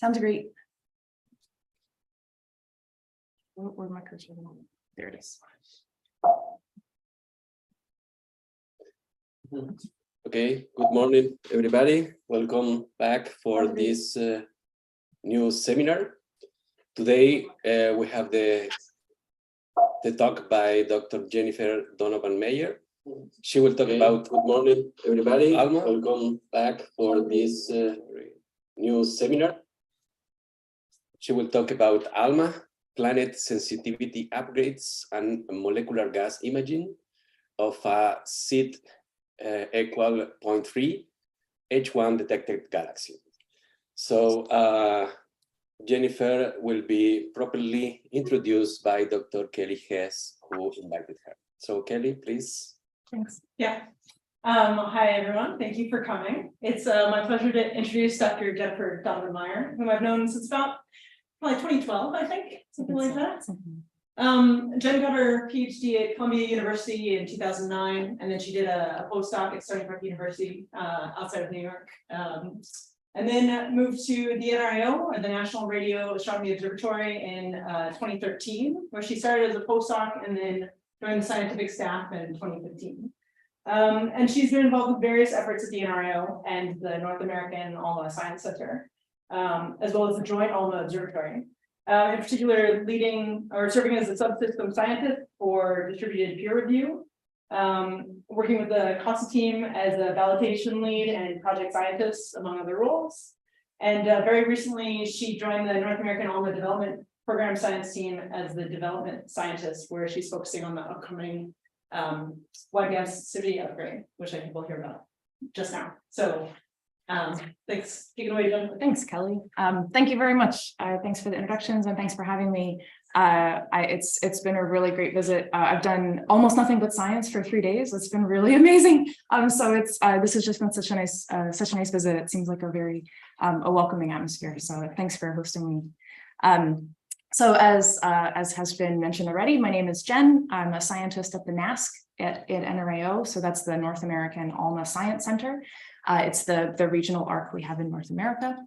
Sounds great. Where's my cursor? There it is. Okay, good morning, everybody. Welcome back for this new seminar. Today, we have the talk by Dr. Jennifer Donovan Meyer. She will talk about, good morning, everybody. ALMA, welcome back for this new seminar. She will talk about ALMA, planet sensitivity upgrades and molecular gas imaging of a SID equal 0.3 H1 detected galaxy. So Jennifer will be properly introduced by Dr. Kelly Hess, who invited her. So Kelly, please. Thanks. Yeah. Hi, everyone. Thank you for coming. It's my pleasure to introduce Dr. Jennifer Donovan Meyer, whom I've known since about probably 2012, I think, something like that. Jen got her PhD at Columbia University in 2009, and then she did a postdoc at Stony Brook University outside of New York. And then moved to the NRAO, or the National Radio Astronomy Observatory, in 2013, where she started as a postdoc and then joined the scientific staff in 2015. And she's been involved with various efforts at the NRAO and the North American ALMA Science Center, as well as the joint ALMA Observatory. In particular, leading or serving as a subsystem scientist for distributed peer review, working with the CASA team as a validation lead and project scientist, among other roles. And very recently, she joined the North American ALMA Development Program Science team as the development scientist, where she's focusing on the upcoming Wideband Sensitivity Upgrade, which I think we'll hear about just now. So thanks. Take it away, Jen. Thanks, Kelly. Thank you very much. Thanks for the introductions and thanks for having me. It's been a really great visit. I've done almost nothing but science for 3 days. It's been really amazing. So this has just been such a nice visit. It seems like a very a welcoming atmosphere. So thanks for hosting me. So as has been mentioned already, my name is Jen. I'm a scientist at the NASC at NRAO. So that's the North American ALMA Science Center. It's the regional ARC we have in North America.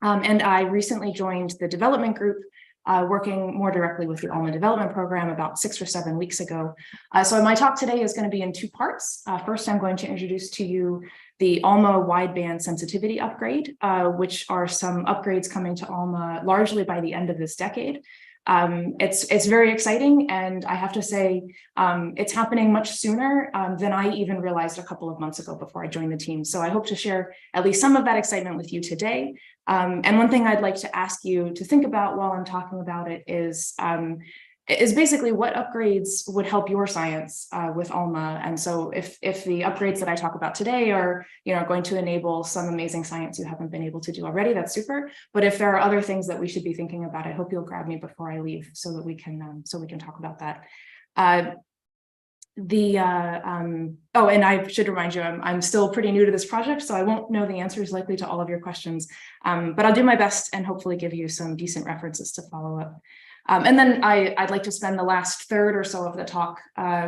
And I recently joined the development group, working more directly with the ALMA development program about 6 or 7 weeks ago. So my talk today is going to be in 2 parts. First, I'm going to introduce to you the ALMA Wideband Sensitivity Upgrade, which are some upgrades coming to ALMA largely by the end of this decade. It's very exciting, and I have to say it's happening much sooner than I even realized a couple of months ago before I joined the team. So I hope to share at least some of that excitement with you today. And one thing I'd like to ask you to think about while I'm talking about it is basically what upgrades would help your science with ALMA. And so if the upgrades that I talk about today are going to enable some amazing science you haven't been able to do already, that's super. But if there are other things that we should be thinking about, I hope you'll grab me before I leave so that we can talk about that. Oh, and I should remind you, I'm still pretty new to this project, so I won't know the answers likely to all of your questions, but I'll do my best and hopefully give you some decent references to follow up. And then I'd like to spend the last third or so of the talk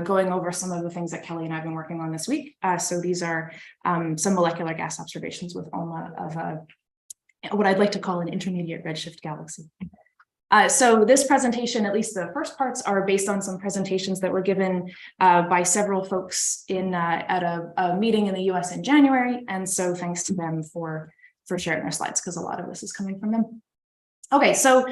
going over some of the things that Kelly and I have been working on this week. So these are some molecular gas observations with ALMA of what I'd like to call an intermediate redshift galaxy. So this presentation, at least the first parts, are based on some presentations that were given by several folks at a meeting in the US in January. And so thanks to them for sharing their slides, because a lot of this is coming from them. Okay, so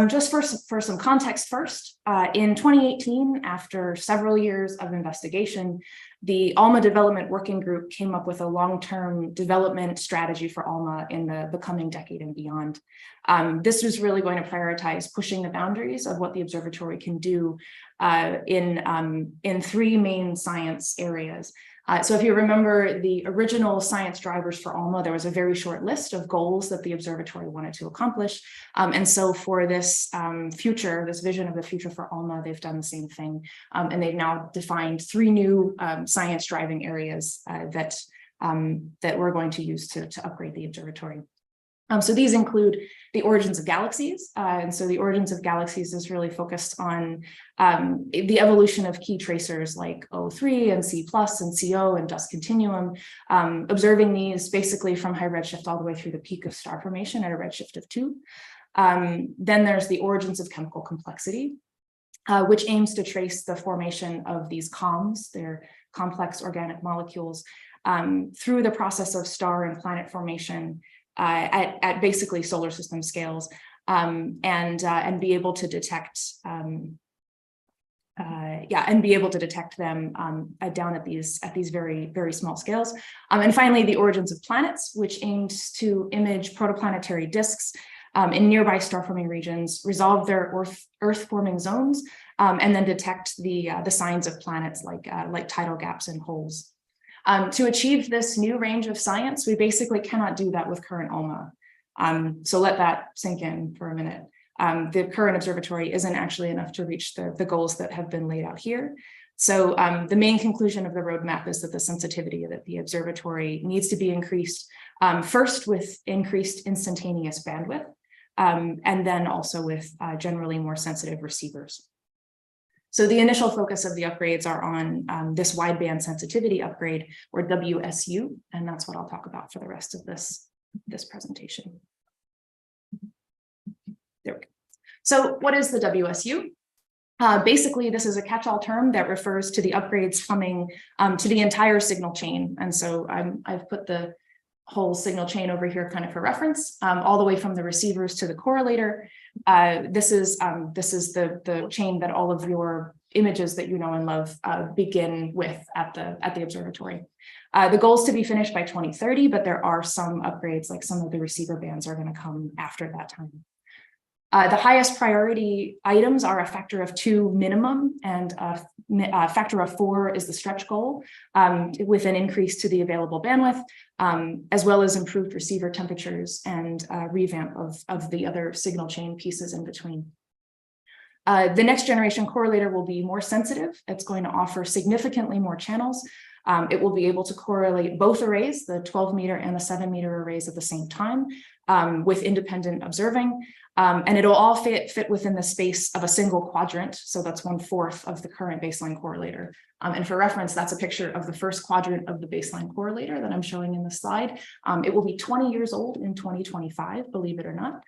just for some context first, in 2018, after several years of investigation, the ALMA Development Working Group came up with a long-term development strategy for ALMA in the coming decade and beyond. This was really going to prioritize pushing the boundaries of what the observatory can do in 3 main science areas. So if you remember the original science drivers for ALMA, there was a very short list of goals that the observatory wanted to accomplish. And so for this this vision of the future for ALMA, they've done the same thing. And they've now defined 3 new science driving areas that we're going to use to upgrade the observatory. So these include the origins of galaxies. And so the origins of galaxies is really focused on the evolution of key tracers like O3 and C+ and CO and dust continuum, observing these basically from high redshift all the way through the peak of star formation at a redshift of 2. Then there's the origins of chemical complexity, which aims to trace the formation of these COMs, they're complex organic molecules, through the process of star and planet formation at basically solar system scales, and be able to detect them down at these very small scales. And finally, the origins of planets, which aims to image protoplanetary disks in nearby star-forming regions, resolve their Earth-forming zones, and then detect the signs of planets like tidal gaps and holes. To achieve this new range of science, we basically cannot do that with current ALMA. So let that sink in for a minute. The current observatory isn't actually enough to reach the goals that have been laid out here. So the main conclusion of the roadmap is that the sensitivity of the observatory needs to be increased, first with increased instantaneous bandwidth, and then also with generally more sensitive receivers. So the initial focus of the upgrades are on this wideband sensitivity upgrade, or WSU, and that's what I'll talk about for the rest of this presentation. There we go. So what is the WSU? Basically, this is a catch-all term that refers to the upgrades coming to the entire signal chain. And so I've put the whole signal chain over here kind of for reference, all the way from the receivers to the correlator. This is the chain that all of your images that you know and love begin with at the observatory. The goal is to be finished by 2030, but there are some upgrades, like some of the receiver bands are going to come after that time. The highest priority items are a factor of 2 minimum, and a factor of 4 is the stretch goal, with an increase to the available bandwidth, as well as improved receiver temperatures and revamp of the other signal chain pieces in between. The next generation correlator will be more sensitive. It's going to offer significantly more channels. It will be able to correlate both arrays, the 12-meter and the 7-meter arrays at the same time, with independent observing. And it'll all fit within the space of a single quadrant. So that's 1/4 of the current baseline correlator. And for reference, that's a picture of the first quadrant of the baseline correlator that I'm showing in the slide. It will be 20 years old in 2025, believe it or not.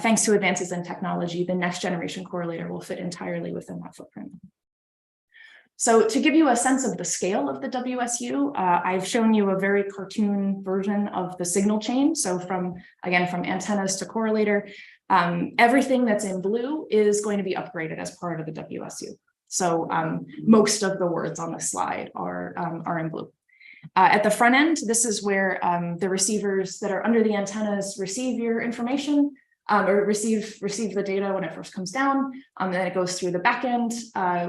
Thanks to advances in technology, the next generation correlator will fit entirely within that footprint. So to give you a sense of the scale of the WSU, I've shown you a very cartoon version of the signal chain. So from antennas to correlator, everything that's in blue is going to be upgraded as part of the WSU. So most of the words on the slide are in blue. At the front end, this is where the receivers that are under the antennas receive your information, or receive the data when it first comes down. Then it goes through the back end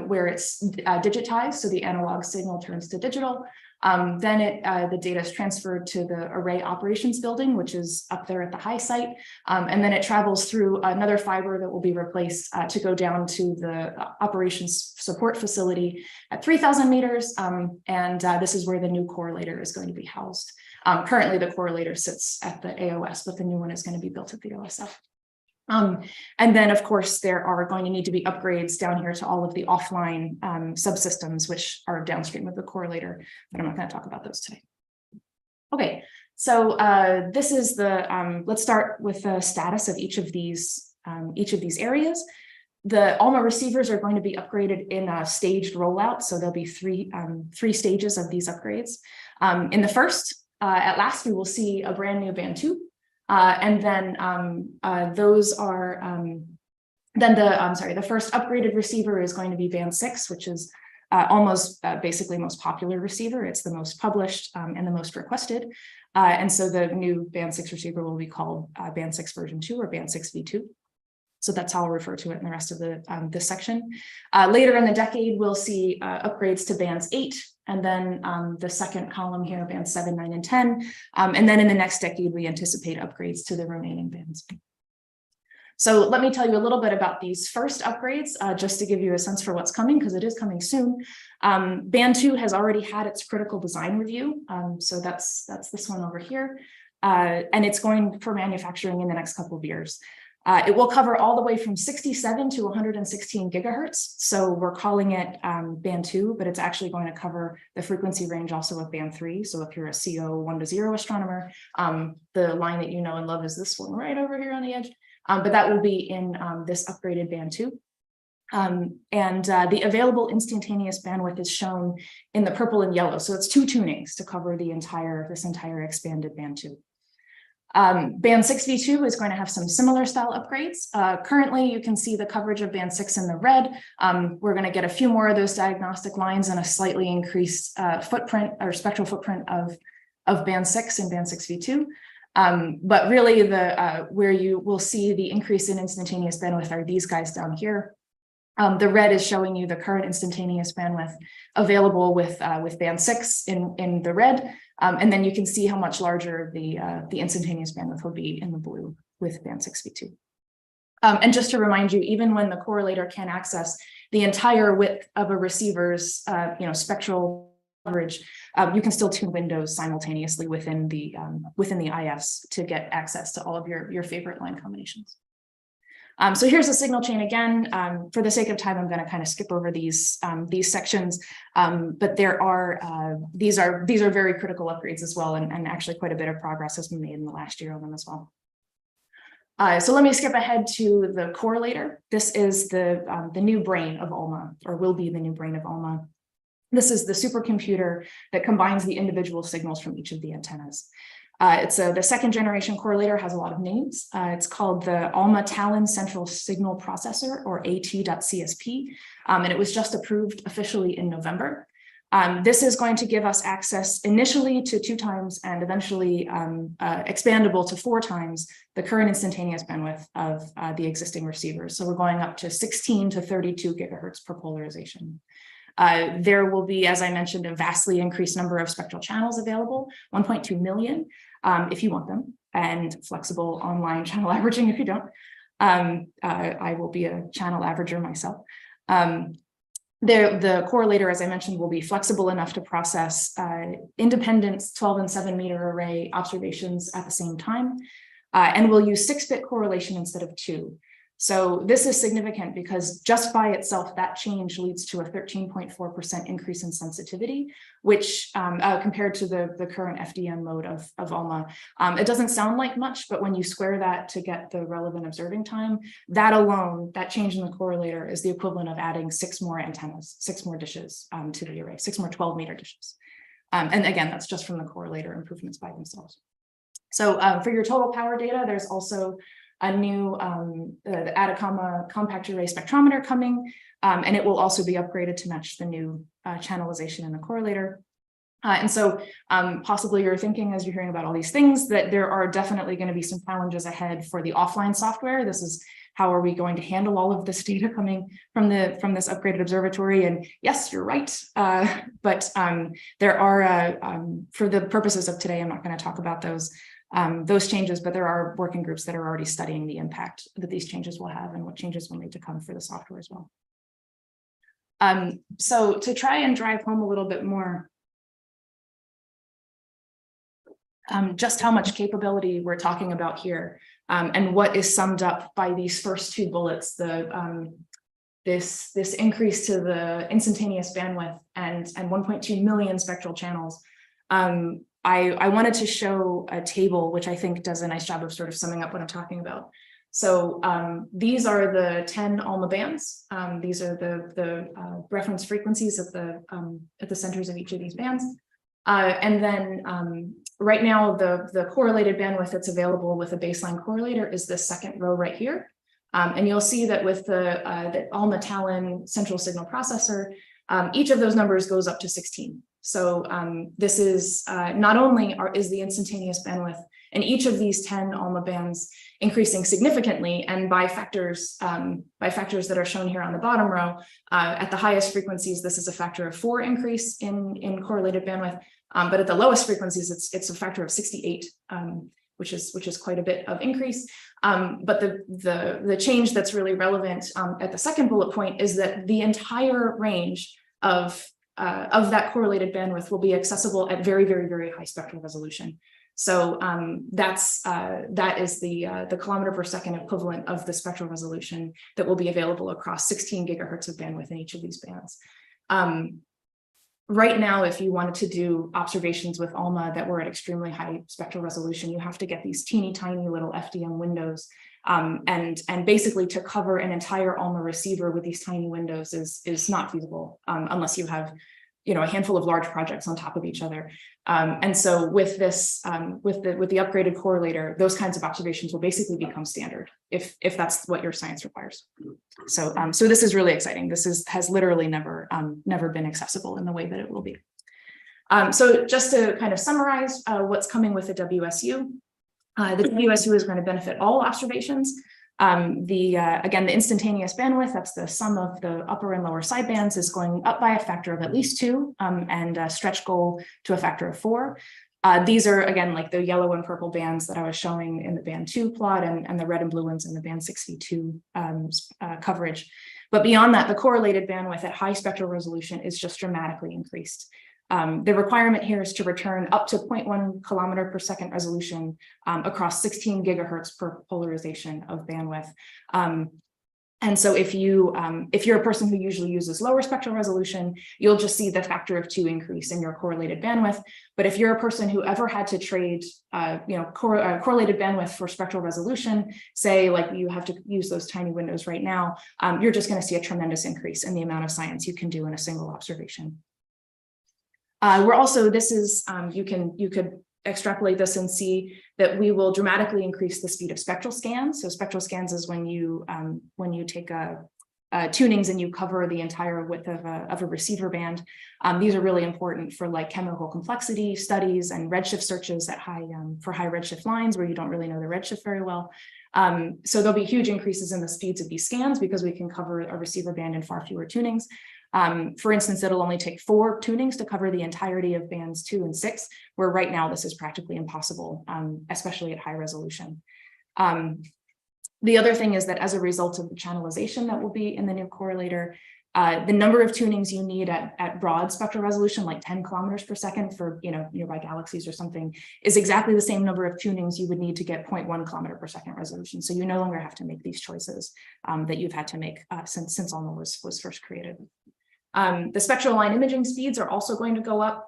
where it's digitized, so the analog signal turns to digital. Then the data is transferred to the array operations building, which is up there at the high site. And then it travels through another fiber that will be replaced to go down to the operations support facility at 3,000 meters. This is where the new correlator is going to be housed. Currently, the correlator sits at the AOS, but the new one is going to be built at the OSF. And then, of course, there are going to need to be upgrades down here to all of the offline subsystems, which are downstream of the correlator, but I'm not going to talk about those today. Okay, so this is the, let's start with the status of each of these areas. The ALMA receivers are going to be upgraded in a staged rollout, so there'll be three stages of these upgrades. In the first, at last, we will see a brand new band 2. And then those are, the first upgraded receiver is going to be band 6, which is basically most popular receiver. It's the most published and the most requested. And so the new band 6 receiver will be called band 6 version 2 or band 6 V2. So that's how I'll refer to it in the rest of this section. Later in the decade, we'll see upgrades to bands 8, and then the second column here, bands 7, 9, and 10. And then in the next decade, we anticipate upgrades to the remaining bands. So let me tell you a little bit about these first upgrades, just to give you a sense for what's coming, because it is coming soon. Band 2 has already had its critical design review. So that's this one over here. and it's going for manufacturing in the next couple of years. It will cover all the way from 67 to 116 gigahertz. So we're calling it band 2, but it's actually going to cover the frequency range also of band 3. So if you're a CO 1 to 0 astronomer, the line that you know and love is this one right over here on the edge. But that will be in this upgraded band 2. The available instantaneous bandwidth is shown in the purple and yellow. So it's 2 tunings to cover the this entire expanded band 2. Band 6V2 is going to have some similar style upgrades. Currently, you can see the coverage of band 6 in the red. We're going to get a few more of those diagnostic lines and a slightly increased footprint or spectral footprint of band 6 and band 6V2. But really, where you will see the increase in instantaneous bandwidth are these guys down here. The red is showing you the current instantaneous bandwidth available with band 6 in the red. And then you can see how much larger the instantaneous bandwidth will be in the blue with band 6V2. And just to remind you, even when the correlator can access the entire width of a receiver's spectral coverage, you can still tune windows simultaneously within the IFs to get access to all of your favorite line combinations. So here's the signal chain again. For the sake of time, I'm going to kind of skip over these sections, but these are very critical upgrades as well, and actually quite a bit of progress has been made in the last year on them as well. So let me skip ahead to the correlator. This is the new brain of ALMA, or will be the new brain of ALMA. This is the supercomputer that combines the individual signals from each of the antennas. The second generation correlator has a lot of names. It's called the ALMA Talon Central Signal Processor, or AT.CSP, and it was just approved officially in November. This is going to give us access initially to 2 times and eventually expandable to 4 times the current instantaneous bandwidth of the existing receivers. So we're going up to 16 to 32 gigahertz per polarization. There will be, as I mentioned, a vastly increased number of spectral channels available, 1.2 million if you want them, and flexible online channel averaging if you don't. I will be a channel averager myself. The correlator, as I mentioned, will be flexible enough to process independent 12 and 7 meter array observations at the same time, and will use 6-bit correlation instead of 2. So this is significant because just by itself, that change leads to a 13.4% increase in sensitivity, which compared to the current FDM mode of ALMA, it doesn't sound like much, but when you square that to get the relevant observing time, that alone, that change in the correlator is the equivalent of adding 6 more antennas, 6 more dishes to the array, 6 more 12-meter dishes. And again, that's just from the correlator improvements by themselves. So for your total power data, there's also a new the Atacama compact array spectrometer coming, and it will also be upgraded to match the new channelization in the correlator. And so possibly you're thinking, as you're hearing about all these things, that there are definitely going to be some challenges ahead for the offline software. This is how are we going to handle all of this data coming from this upgraded observatory? And yes, you're right. But there are, for the purposes of today, I'm not going to talk about those changes, but there are working groups that are already studying the impact that these changes will have and what changes will need to come for the software as well. So to try and drive home a little bit more just how much capability we're talking about here, and what is summed up by these first 2 bullets, this increase to the instantaneous bandwidth and 1.2 million spectral channels. I wanted to show a table which I think does a nice job of sort of summing up what I'm talking about. So these are the 10 ALMA bands. These are the reference frequencies at the centers of each of these bands. And then right now, the correlated bandwidth that's available with a baseline correlator is the second row right here. And you'll see that with the ALMA Talon central signal processor, each of those numbers goes up to 16. So this is not only is the instantaneous bandwidth in each of these 10 ALMA bands increasing significantly, and by factors that are shown here on the bottom row, at the highest frequencies, this is a factor of 4 increase in correlated bandwidth, but at the lowest frequencies, it's a factor of 68, which is quite a bit of increase. But the change that's really relevant at the second bullet point is that the entire range of that correlated bandwidth will be accessible at very, very, very high spectral resolution. So that is the kilometer per second equivalent of the spectral resolution that will be available across 16 gigahertz of bandwidth in each of these bands. Right now, if you wanted to do observations with ALMA that were at extremely high spectral resolution, you have to get these teeny tiny little FDM windows. And basically to cover an entire ALMA receiver with these tiny windows is not feasible unless you have, a handful of large projects on top of each other. And so with this, with the upgraded correlator, those kinds of observations will basically become standard if that's what your science requires. So this is really exciting. This has literally never been accessible in the way that it will be. So just to kind of summarize what's coming with the WSU. The WSU is going to benefit all observations. Again, the instantaneous bandwidth, that's the sum of the upper and lower sidebands, is going up by a factor of at least 2 and stretch goal to a factor of 4. These are, again, like the yellow and purple bands that I was showing in the band 2 plot and the red and blue ones in the band 6v2 coverage. But beyond that, the correlated bandwidth at high spectral resolution is just dramatically increased. The requirement here is to return up to 0.1 kilometer per second resolution across 16 gigahertz per polarization of bandwidth. And so if you're a person who usually uses lower spectral resolution, you'll just see the factor of 2 increase in your correlated bandwidth. But if you're a person who ever had to trade, correlated bandwidth for spectral resolution, say like you have to use those tiny windows right now, you're just going to see a tremendous increase in the amount of science you can do in a single observation. We're also, this is, you could extrapolate this and see that we will dramatically increase the speed of spectral scans. So spectral scans is when you take tunings and you cover the entire width of a receiver band. These are really important for like chemical complexity studies and redshift searches at for high redshift lines where you don't really know the redshift very well. So there'll be huge increases in the speeds of these scans because we can cover a receiver band in far fewer tunings. For instance, it'll only take 4 tunings to cover the entirety of bands 2 and 6, where right now this is practically impossible, especially at high resolution. The other thing is that as a result of the channelization that will be in the new correlator, the number of tunings you need at broad spectral resolution, like 10 kilometers per second for nearby galaxies or something, is exactly the same number of tunings you would need to get 0.1 kilometer per second resolution. So you no longer have to make these choices that you've had to make since ALMA was first created. The spectral line imaging speeds are also going to go up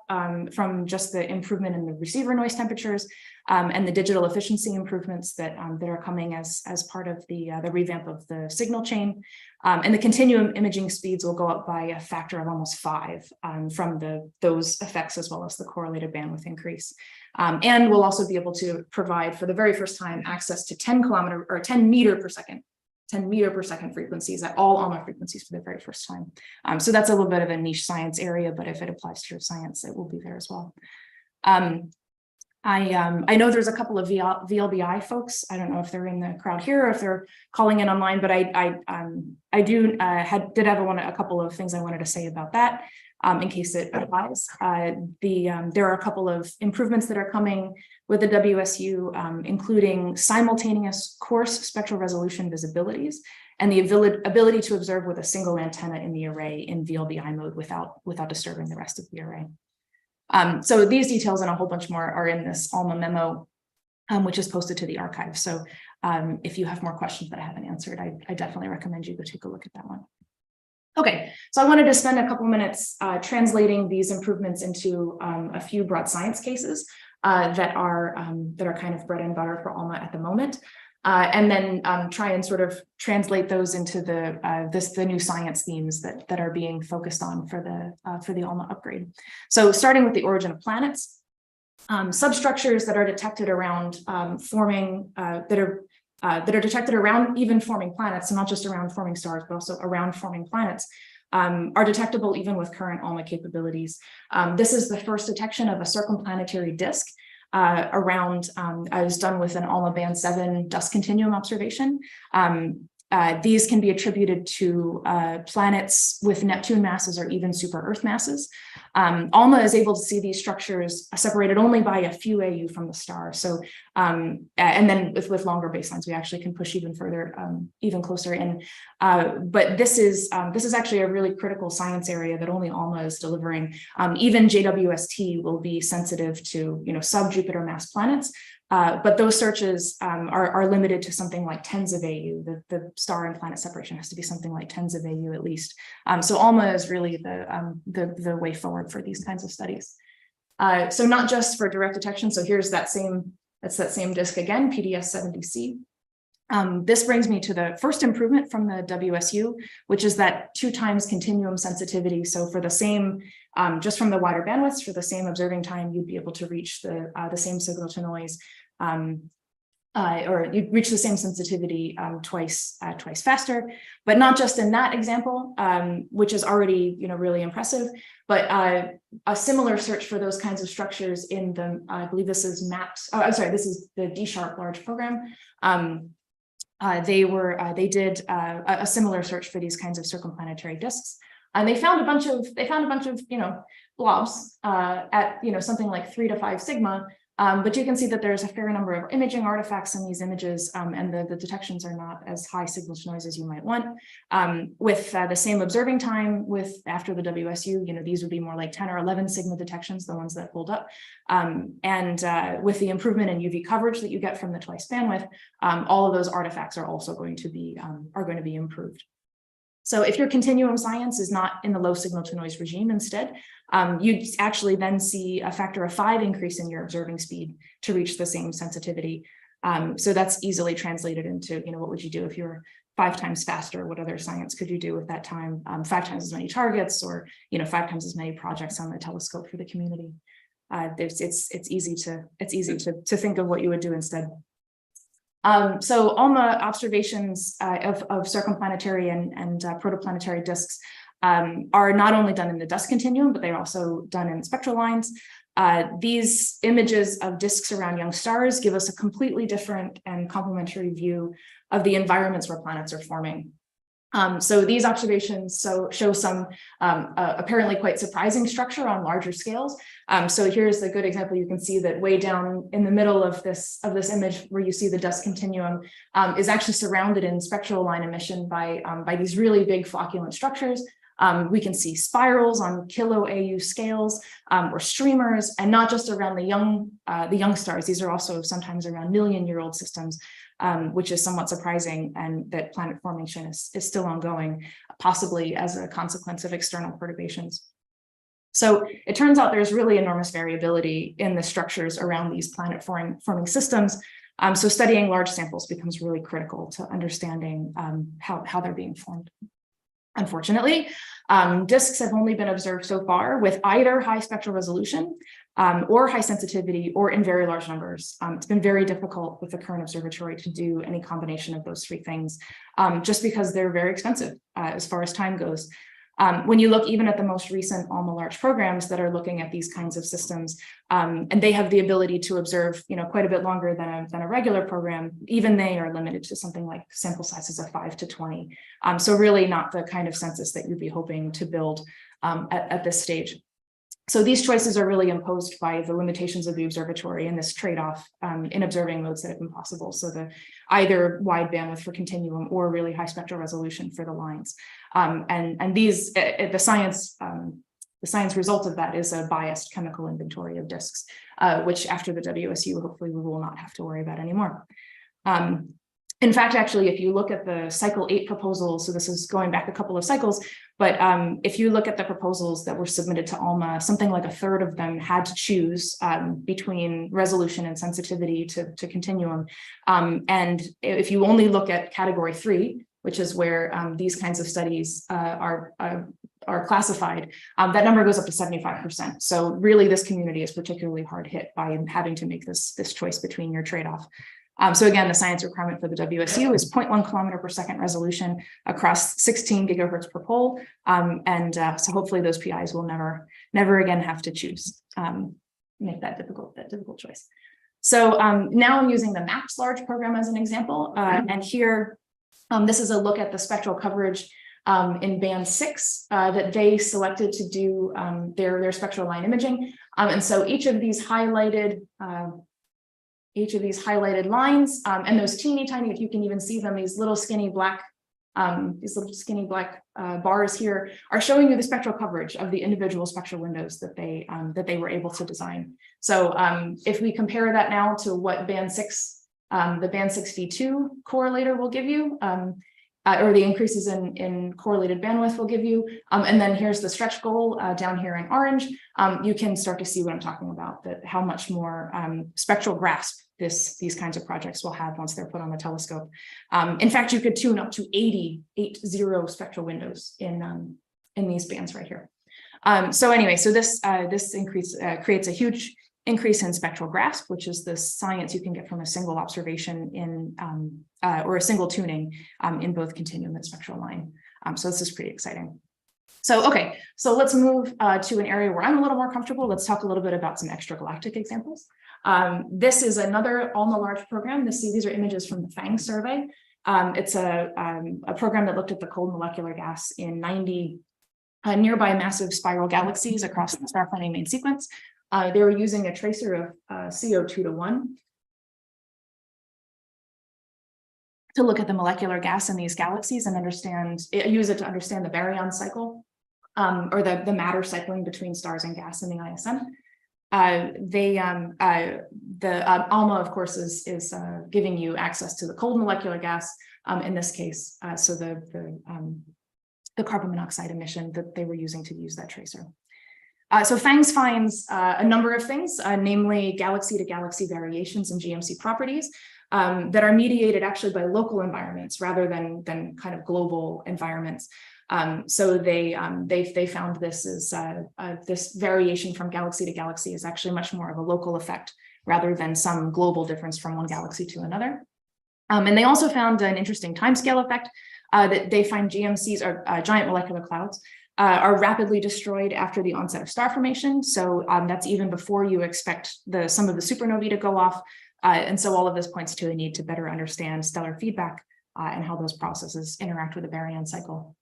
from just the improvement in the receiver noise temperatures and the digital efficiency improvements that are coming as part of the revamp of the signal chain. And the continuum imaging speeds will go up by a factor of almost 5 from those effects, as well as the correlated bandwidth increase. And we'll also be able to provide, for the very first time, access to 10 meter per second frequencies at all ALMA frequencies for the very first time. So that's a little bit of a niche science area, but if it applies to your science, it will be there as well. I know there's a couple of VLBI folks. I don't know if they're in the crowd here or if they're calling in online, but I did have a couple of things I wanted to say about that in case it applies. There are a couple of improvements that are coming with the WSU, including simultaneous coarse spectral resolution visibilities and the ability to observe with a single antenna in the array in VLBI mode without disturbing the rest of the array. So these details and a whole bunch more are in this ALMA memo, which is posted to the archive. So if you have more questions that I haven't answered, I definitely recommend you go take a look at that one. Okay, so I wanted to spend a couple minutes translating these improvements into a few broad science cases that are kind of bread and butter for ALMA at the moment, and then try and sort of translate those into the new science themes that are being focused on for the ALMA upgrade. So starting with the origin of planets, substructures that are detected around that are detected around even forming planets, and not just around forming stars, but also around forming planets, are detectable even with current ALMA capabilities. This is the first detection of a circumplanetary disk I was done with an ALMA band 7 dust continuum observation. these can be attributed to planets with Neptune masses or even super Earth masses. ALMA is able to see these structures separated only by a few AU from the star. So, and then with longer baselines, we actually can push even further, even closer in. But this is actually a really critical science area that only ALMA is delivering. Even JWST will be sensitive to, sub-Jupiter mass planets. But those searches are limited to something like tens of AU. The star and planet separation has to be something like tens of AU at least. So ALMA is really the way forward for these kinds of studies. So not just for direct detection. So here's that same disk again, PDS-70C. This brings me to the first improvement from the WSU, which is that 2 times continuum sensitivity. So for the same, just from the wider bandwidths, for the same observing time, you'd be able to reach the same signal to noise, or you'd reach the same sensitivity twice faster. But not just in that example, which is already really impressive, but a similar search for those kinds of structures in the I believe this is mapped. Oh, I'm sorry, this is the D-Sharp large program. They did a similar search for these kinds of circumplanetary disks, and they found a bunch of blobs at something like 3 to 5 sigma. But you can see that there's a fair number of imaging artifacts in these images, and the detections are not as high signal to noise as you might want. With the same observing time after the WSU, these would be more like 10 or 11 sigma detections, the ones that hold up. And with the improvement in UV coverage that you get from the twice bandwidth, all of those artifacts are also going to be improved. So if your continuum science is not in the low signal to noise regime instead, you'd actually then see a factor of 5 increase in your observing speed to reach the same sensitivity. So that's easily translated into, what would you do if you were 5 times faster? What other science could you do with that time? 5 times as many targets, or 5 times as many projects on the telescope for the community. It's easy to think of what you would do instead. So ALMA observations of circumplanetary and protoplanetary disks are not only done in the dust continuum, but they're also done in spectral lines. These images of disks around young stars give us a completely different and complementary view of the environments where planets are forming. So these observations show some apparently quite surprising structure on larger scales. So here's a good example. You can see that way down in the middle of this image, where you see the dust continuum, is actually surrounded in spectral line emission by these really big flocculent structures. We can see spirals on kilo AU scales, or streamers, and not just around the young stars. These are also sometimes around million-year-old systems, which is somewhat surprising, and that planet formation is still ongoing, possibly as a consequence of external perturbations. So it turns out there's really enormous variability in the structures around these planet forming systems. So studying large samples becomes really critical to understanding how they're being formed. Unfortunately, disks have only been observed so far with either high spectral resolution or high sensitivity, or in very large numbers. It's been very difficult with the current observatory to do any combination of those 3 things, just because they're very expensive as far as time goes. When you look even at the most recent ALMA large programs that are looking at these kinds of systems, and they have the ability to observe, quite a bit longer than a regular program, even they are limited to something like sample sizes of 5 to 20. So really not the kind of census that you'd be hoping to build at this stage. So these choices are really imposed by the limitations of the observatory and this trade-off in observing modes that have been possible. So either wide bandwidth for continuum or really high spectral resolution for the lines. And these, the science result of that is a biased chemical inventory of disks, which after the WSU, hopefully we will not have to worry about anymore. In fact, actually, if you look at the cycle 8 proposals, so this is going back a couple of cycles, but if you look at the proposals that were submitted to ALMA, something like a third of them had to choose between resolution and sensitivity to continuum. And if you only look at category 3, which is where these kinds of studies are classified, that number goes up to 75%. So really, this community is particularly hard hit by having to make this choice between your trade-off. So again, the science requirement for the WSU is 0.1 kilometer per second resolution across 16 gigahertz per pole. So hopefully those PIs will never again have to choose, make that difficult choice. So now I'm using the MAPS large program as an example. And here This is a look at the spectral coverage in band 6 that they selected to do their spectral line imaging. And so each of these highlighted lines and those teeny tiny, if you can even see them, these little skinny black bars here are showing you the spectral coverage of the individual spectral windows that they were able to design. So if we compare that now to what band 6, the band 6 V2 correlator will give you, or the increases in correlated bandwidth will give you, and then here's the stretch goal down here in orange, you can start to see what I'm talking about, that how much more spectral grasp these kinds of projects will have once they're put on the telescope. In fact, you could tune up to 80 spectral windows in these bands right here. So anyway, so this increase creates a huge increase in spectral grasp, which is the science you can get from a single observation in or a single tuning in both continuum and spectral line. So this is pretty exciting. So, okay, so let's move to an area where I'm a little more comfortable. Let's talk a little bit about some extragalactic examples. This is another ALMA large program. These are images from the Fang Survey. It's a program that looked at the cold molecular gas in 90 nearby massive spiral galaxies across the star planning main sequence. They were using a tracer of CO2 to 1 to look at the molecular gas in these galaxies and use it to understand the baryon cycle, or the matter cycling between stars and gas in the ISM. The ALMA, of course, is giving you access to the cold molecular gas in this case. So the carbon monoxide emission that they were using to use that tracer. So FANGS finds a number of things, namely galaxy to galaxy variations in GMC properties that are mediated actually by local environments rather than kind of global environments. So they found this is this variation from galaxy to galaxy is actually much more of a local effect rather than some global difference from one galaxy to another. And they also found an interesting timescale effect that they find GMCs, or giant molecular clouds, are rapidly destroyed after the onset of star formation. So that's even before you expect some of the supernovae to go off. And so all of this points to a need to better understand stellar feedback and how those processes interact with the baryon cycle.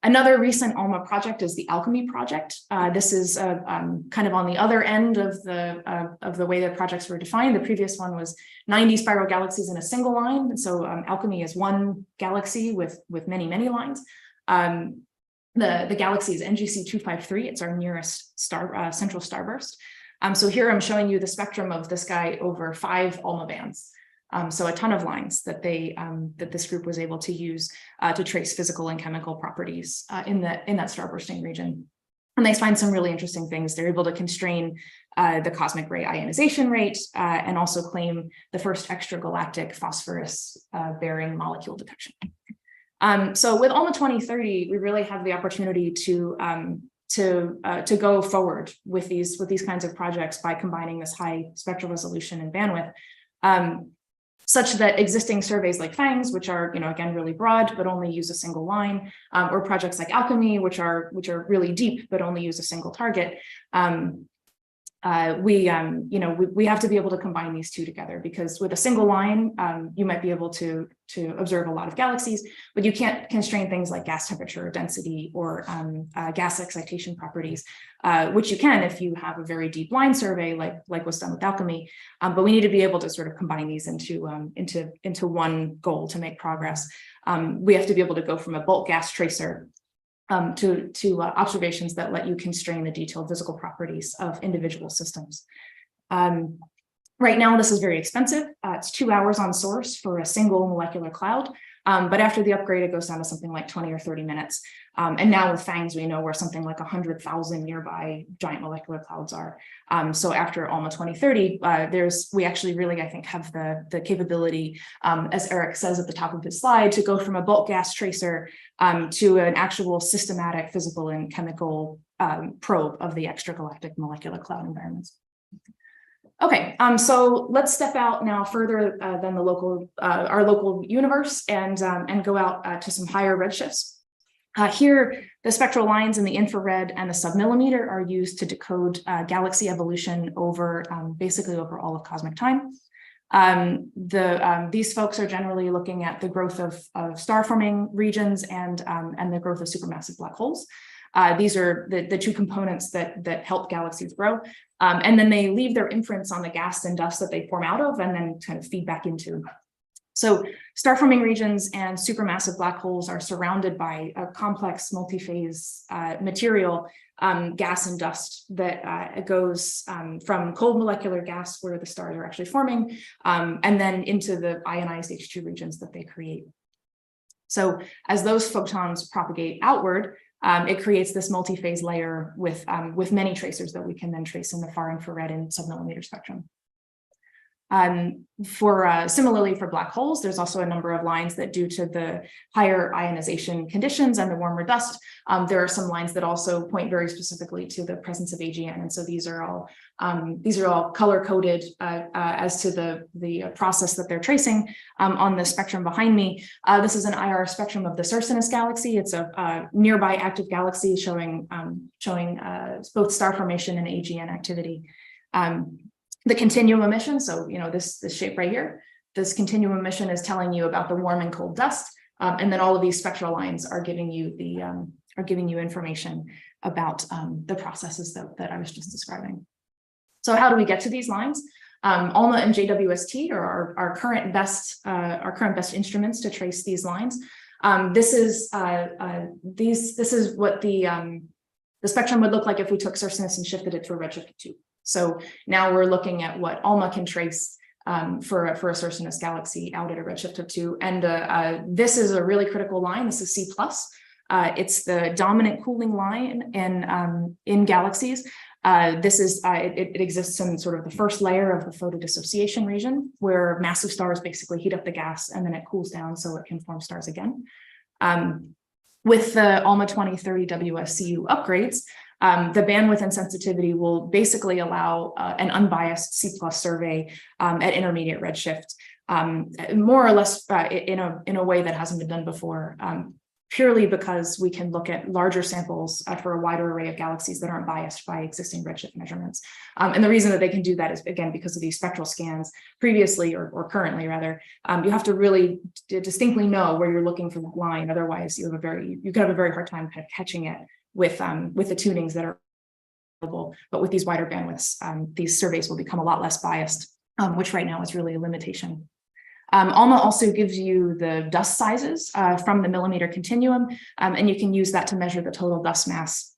Another recent ALMA project is the Alchemy Project. This is kind of on the other end of the way that projects were defined. The previous one was 90 spiral galaxies in a single line. And so Alchemy is one galaxy with many, many lines. The galaxy is NGC 253. It's our nearest central starburst. So here I'm showing you the spectrum of this guy over 5 ALMA bands. So a ton of lines that this group was able to use to trace physical and chemical properties in that starbursting region. And they find some really interesting things. They're able to constrain the cosmic ray ionization rate and also claim the first extragalactic phosphorus bearing molecule detection. So with ALMA 2030, we really have the opportunity to go forward with these kinds of projects by combining this high spectral resolution and bandwidth, such that existing surveys like FANGS, which are again really broad but only use a single line, or projects like Alchemy, which are really deep but only use a single target. We have to be able to combine these two together, because with a single line, you might be able to observe a lot of galaxies, but you can't constrain things like gas temperature, density, or gas excitation properties, which you can if you have a very deep line survey, like was done with Alchemy. But we need to be able to sort of combine these into one goal to make progress. We have to be able to go from a bulk gas tracer to observations that let you constrain the detailed physical properties of individual systems. Right now, this is very expensive. It's 2 hours on source for a single molecular cloud. But after the upgrade, it goes down to something like 20 or 30 minutes. And now with FANGS, we know where something like 100,000 nearby giant molecular clouds are. So after ALMA 2030, we actually really, I think, have the capability, as Eric says at the top of his slide, to go from a bulk gas tracer to an actual systematic physical and chemical probe of the extragalactic molecular cloud environments. Okay, so let's step out now further than our local universe and go out to some higher redshifts. Here, the spectral lines in the infrared and the submillimeter are used to decode galaxy evolution basically over all of cosmic time. These folks are generally looking at the growth of star-forming regions and the growth of supermassive black holes. These are the two components that help galaxies grow. And then they leave their imprints on the gas and dust that they form out of and then kind of feed back into. So star-forming regions and supermassive black holes are surrounded by a complex multi-phase material, gas and dust that goes from cold molecular gas where the stars are actually forming, and then into the ionized H2 regions that they create. So as those photons propagate outward, it creates this multi-phase layer with many tracers that we can then trace in the far infrared and submillimeter spectrum. Similarly for black holes, there's also a number of lines that, due to the higher ionization conditions and the warmer dust, there are some lines that also point very specifically to the presence of AGN. And so these are all color coded as to the process that they're tracing on the spectrum behind me. This is an IR spectrum of the Circinus galaxy. It's a nearby active galaxy showing both star formation and AGN activity. The continuum emission, so this shape right here, this continuum emission is telling you about the warm and cold dust, and then all of these spectral lines are giving you information about the processes that I was just describing. So how do we get to these lines? ALMA and JWST are our current best instruments to trace these lines. This is what the spectrum would look like if we took Circinus and shifted it to a redshift of 2. So now we're looking at what ALMA can trace for a Circinus galaxy out at a redshift of 2. And this is a really critical line. This is C+. It's the dominant cooling line in galaxies. It exists in sort of the first layer of the photodissociation region, where massive stars basically heat up the gas and then it cools down so it can form stars again. With the ALMA 2030 WSCU upgrades, the bandwidth and sensitivity will basically allow an unbiased C+ survey at intermediate redshift, more or less in a way that hasn't been done before, purely because we can look at larger samples for a wider array of galaxies that aren't biased by existing redshift measurements. And the reason that they can do that is, again, because of these spectral scans previously, or currently rather, you have to really distinctly know where you're looking for the line. Otherwise, you could have a very hard time kind of catching it with the tunings that are available. But with these wider bandwidths, these surveys will become a lot less biased, which right now is really a limitation. ALMA also gives you the dust sizes from the millimeter continuum, and you can use that to measure the total dust mass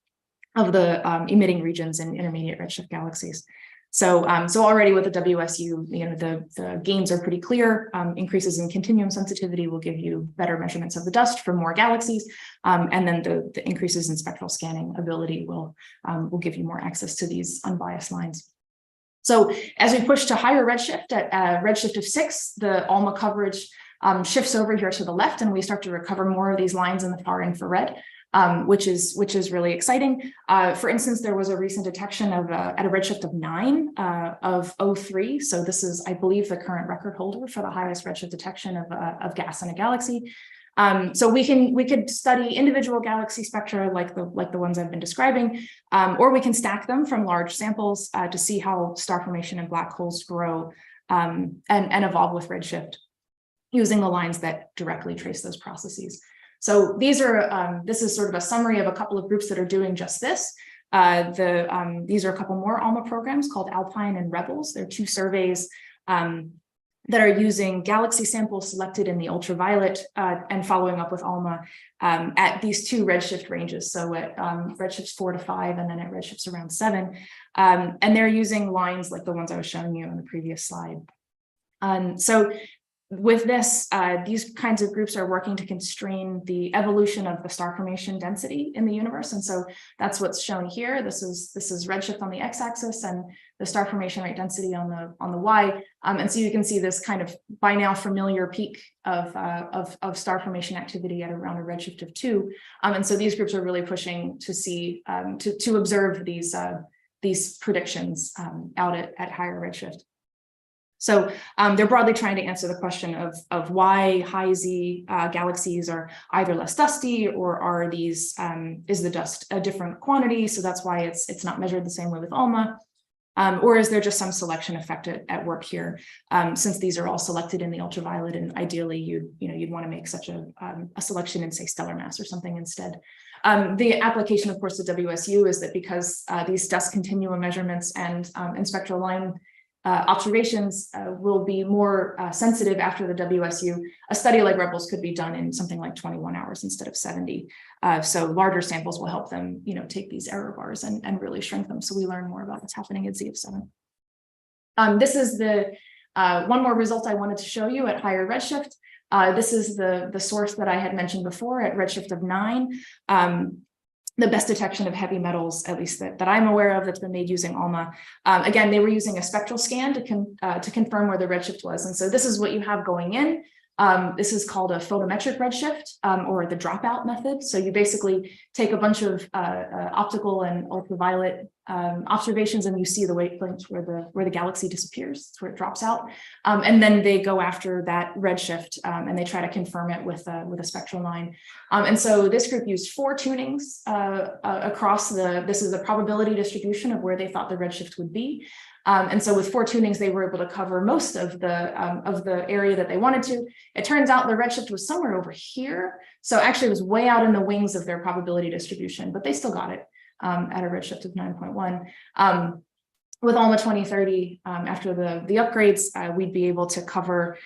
of the emitting regions in intermediate redshift galaxies. So already with the WSU, the gains are pretty clear. Increases in continuum sensitivity will give you better measurements of the dust for more galaxies, and then the increases in spectral scanning ability will give you more access to these unbiased lines. So as we push to higher redshift, at redshift of 6, the ALMA coverage shifts over here to the left, and we start to recover more of these lines in the far infrared, which is really exciting. For instance, there was a recent detection of at a redshift of 9 of O3. So this is, I believe, the current record holder for the highest redshift detection of gas in a galaxy. So we could study individual galaxy spectra like the ones I've been describing, or we can stack them from large samples to see how star formation and black holes grow and evolve with redshift, using the lines that directly trace those processes. So these are this is sort of a summary of a couple of groups that are doing just this. These are a couple more ALMA programs called Alpine and Rebels. They're 2 surveys that are using galaxy samples selected in the ultraviolet and following up with ALMA at these 2 redshift ranges. So at redshifts 4 to 5, and then at redshifts around 7. And they're using lines like the ones I was showing you on the previous slide. So with this, these kinds of groups are working to constrain the evolution of the star formation density in the universe. And so that's what's shown here. This is redshift on the x-axis and the star formation rate density on the y. And so you can see this kind of by now familiar peak of star formation activity at around a redshift of 2. And so these groups are really pushing to see to observe these predictions out at higher redshift. So they're broadly trying to answer the question of why high Z galaxies are either less dusty, or are these is the dust a different quantity? So that's why it's not measured the same way with ALMA. Or is there just some selection effect at work here? Since these are all selected in the ultraviolet, and ideally you'd want to make such a selection in, say, stellar mass or something instead. The application, of course, to WSU is that because these dust continuum measurements and spectral line observations will be more sensitive after the WSU, a study like Rebels could be done in something like 21 hours instead of 70. So larger samples will help them, take these error bars and really shrink them. So we learn more about what's happening at ZF7. This is the one more result I wanted to show you at higher redshift. This is the source that I had mentioned before at redshift of 9. The best detection of heavy metals, at least that I'm aware of, that's been made using ALMA. Again, they were using a spectral scan to confirm where the redshift was. And so this is what you have going in. This is called a photometric redshift, or the dropout method. So you basically take a bunch of optical and ultraviolet observations, and you see the wavelengths where the galaxy disappears. It's where it drops out, and then they go after that redshift and they try to confirm it with a spectral line. And so this group used 4 tunings across this is a probability distribution of where they thought the redshift would be. And so with 4 tunings, they were able to cover most of the area that they wanted to. It turns out the redshift was somewhere over here. So actually it was way out in the wings of their probability distribution, but they still got it at a redshift of 9.1. With ALMA 2030, after the upgrades, we'd be able to cover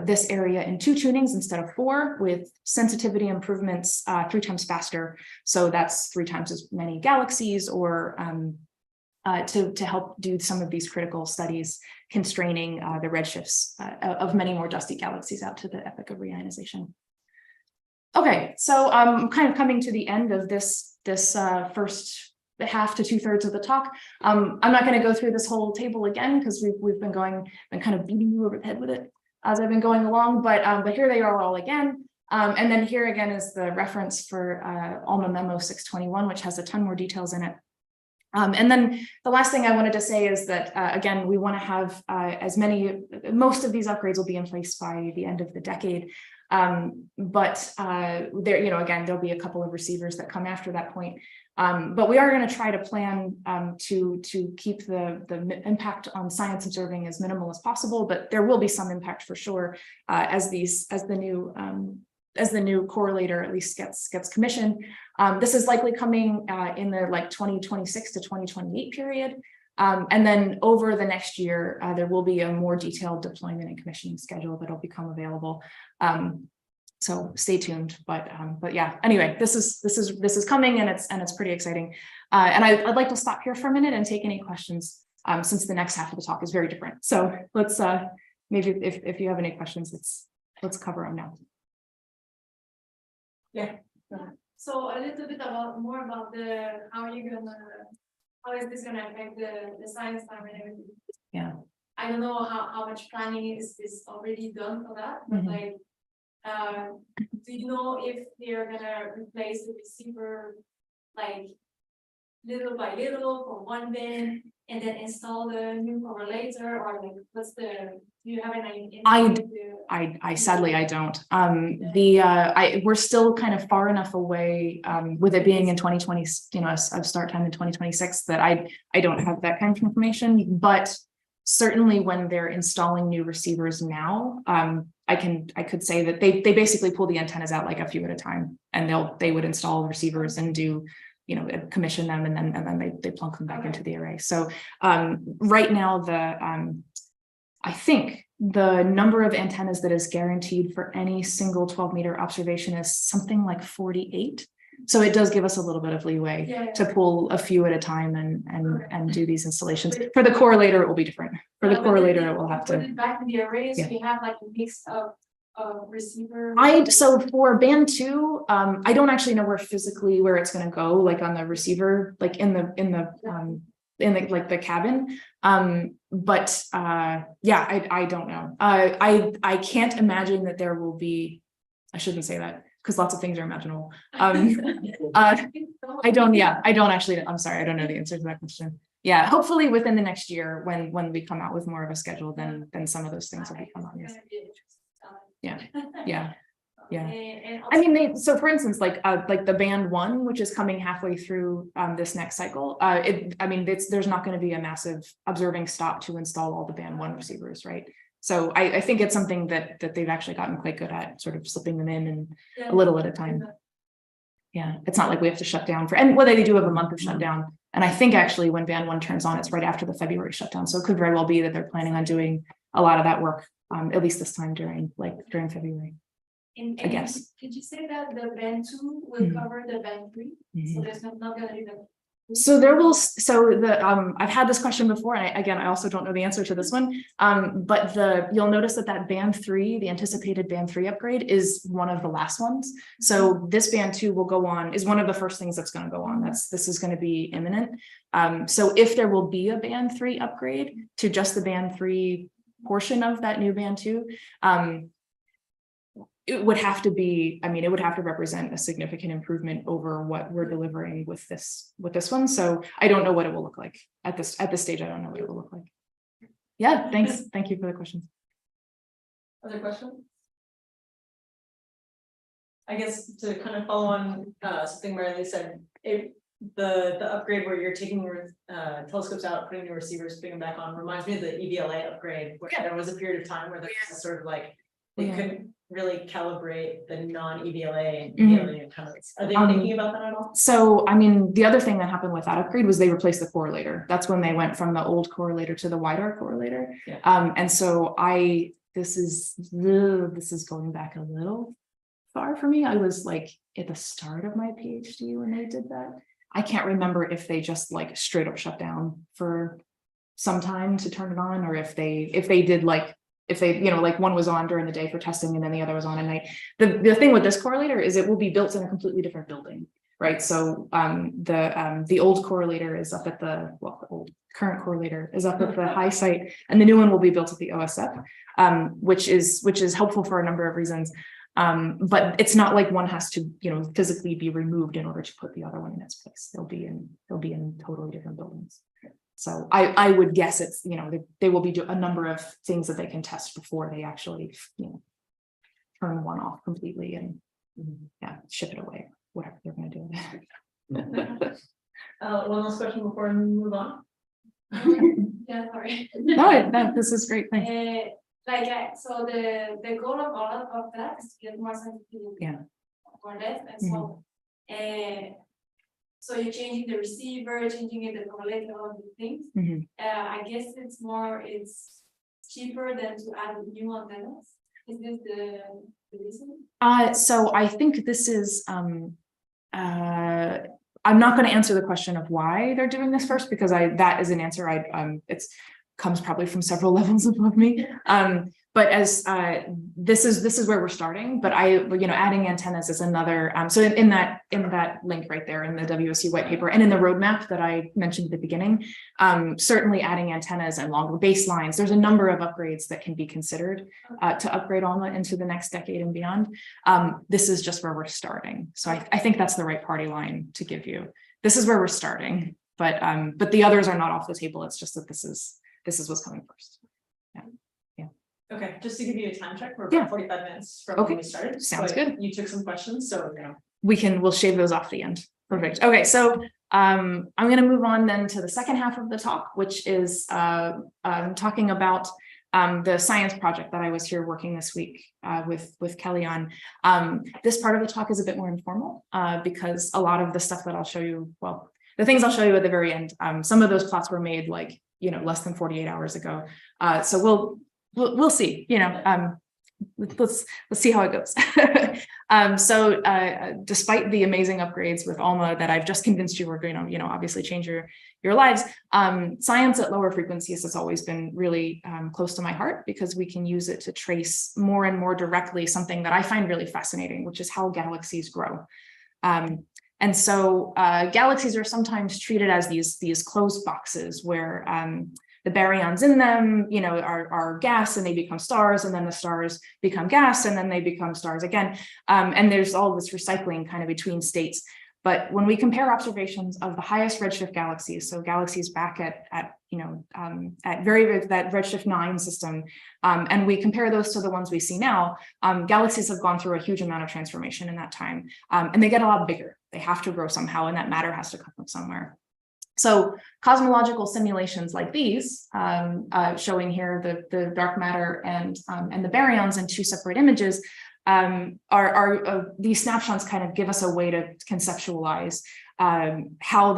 this area in 2 tunings instead of 4, with sensitivity improvements 3 times faster. So that's 3 times as many galaxies, or to help do some of these critical studies constraining the redshifts of many more dusty galaxies out to the epoch of reionization. Okay, so I'm kind of coming to the end of this first half to 2/3 of the talk. I'm not going to go through this whole table again because we've been kind of beating you over the head with it as I've been going along, but here they are all again. And then here again is the reference for ALMA Memo 621, which has a ton more details in it. And then the last thing I wanted to say is that, again, we want to have most of these upgrades will be in place by the end of the decade. But there, again, there'll be a couple of receivers that come after that point. But we are going to try to plan to keep the impact on science observing as minimal as possible, but there will be some impact for sure as the new correlator at least gets commissioned. This is likely coming in the 2026 to 2028 period. And then over the next year, there will be a more detailed deployment and commissioning schedule that'll become available. So stay tuned. But yeah, anyway, this is coming, and it's pretty exciting. And I'd like to stop here for a minute and take any questions, since the next half of the talk is very different. So let's maybe if you have any questions, let's cover them now. Yeah. So a little bit more about how is this gonna affect the science time and everything? Yeah. I don't know how much planning is already done for that, but do you know if they're gonna replace the receiver little by little for one bin and then install the new correlator, or do you have any? I sadly I don't. We're still kind of far enough away with it being in 2020, of start time in 2026, that I don't have that kind of information. But certainly when they're installing new receivers now, I could say that they basically pull the antennas out like a few at a time, and they would install receivers and do, commission them, and then they plunk them back into the array. So right now I think the number of antennas that is guaranteed for any single 12-meter observation is something like 48. So it does give us a little bit of leeway to pull a few at a time and do these installations. For the correlator, it will be different. For the correlator, it will have to put it back in the arrays. We have a mix of receiver. So for band 2, I don't actually know where it's going to go, like on the receiver, like in the cabin. But yeah, I don't know. I can't imagine that there will be. I shouldn't say that, because lots of things are imaginable. I don't actually, I'm sorry, I don't know the answer to that question. Yeah, hopefully within the next year, when we come out with more of a schedule, then some of those things will become obvious. Yeah. Yeah. And I mean, so for instance, like the band 1, which is coming halfway through this next cycle, there's not going to be a massive observing stop to install all the band 1 receivers, right? So I think it's something that they've actually gotten quite good at, sort of slipping them in and a little at a time. Yeah, it's not like we have to shut down and whether they do have a month of shutdown. And I think actually when band 1 turns on, it's right after the February shutdown. So it could very well be that they're planning on doing a lot of that work, at least this time during February. And I guess. Did you say that the band 2 will cover the band 3? So there's not going to be the. So I've had this question before, and I also don't know the answer to this one. But you'll notice that band 3, the anticipated band 3 upgrade, is one of the last ones. So this band 2 will go on, is one of the first things that's going to go on. This is going to be imminent. So if there will be a band 3 upgrade to just the band 3 portion of that new band 2, it would have to be, it would have to represent a significant improvement over what we're delivering with this one. So I don't know what it will look like at this stage. I don't know what it will look like. Yeah, thanks. Thank you for the question. Other questions? I guess to kind of follow on something Marilyn said, the upgrade where you're taking your telescopes out, putting your receivers, putting them back on, reminds me of the EVLA upgrade, where there was a period of time where there was sort of like they couldn't really calibrate the non-EVLA and EVLA antennas. Are they thinking about that at all? So, the other thing that happened with that upgrade was they replaced the correlator. That's when they went from the old correlator to the wider correlator. Yeah. And so this is going back a little far for me. I was like at the start of my PhD when they did that. I can't remember if they just like straight up shut down for some time to turn it on, or if they did like, if they, like one was on during the day for testing and then the other was on at night. The thing with this correlator is it will be built in a completely different building, right? So the old correlator is up at the old current correlator is up at the high site, and the new one will be built at the OSF, which is helpful for a number of reasons. But it's not like one has to, physically be removed in order to put the other one in its place. They'll be in totally different buildings. So I would guess it's, they will be a number of things that they can test before they actually, turn one off completely and ship it away, whatever they're going to do with it. One last question before we move on. Yeah, sorry. No, this is great. Thanks. So the goal of all of that is to get more sensitivity. Yeah. More or less, and so you're changing the receiver, changing it, the correlator, all of these things. I guess it's cheaper than to add new antennas. Is this the reason? So I think this is I'm not going to answer the question of why they're doing this first, because that is an answer it's comes probably from several levels above me. But as this is where we're starting, but adding antennas is another. So in that link right there in the WSU white paper and in the roadmap that I mentioned at the beginning, certainly adding antennas and longer baselines. There's a number of upgrades that can be considered to upgrade ALMA into the next decade and beyond. This is just where we're starting. So I think that's the right party line to give you. This is where we're starting, but the others are not off the table. It's just that this is what's coming first. Okay, just to give you a time check, we're about 45 minutes from when we started. Sounds good. You took some questions, so we'll shave those off the end. Perfect. Okay, so I'm going to move on then to the second half of the talk, which is talking about the science project that I was here working this week with Kelly on. This part of the talk is a bit more informal because a lot of the stuff that I'll show you, the things I'll show you at the very end, some of those plots were made like less than 48 hours ago. So we'll see, let's see how it goes. So despite the amazing upgrades with ALMA that I've just convinced you are going to, obviously change your lives, science at lower frequencies has always been really close to my heart because we can use it to trace more and more directly something that I find really fascinating, which is how galaxies grow. And so galaxies are sometimes treated as these closed boxes where the baryons in them, are gas and they become stars, and then the stars become gas and then they become stars again. And there's all this recycling kind of between states. But when we compare observations of the highest redshift galaxies, so galaxies back at that redshift 9 system, and we compare those to the ones we see now, galaxies have gone through a huge amount of transformation in that time, and they get a lot bigger. They have to grow somehow, and that matter has to come from somewhere. So cosmological simulations like these, showing here the dark matter and the baryons in 2 separate images, these snapshots kind of give us a way to conceptualize how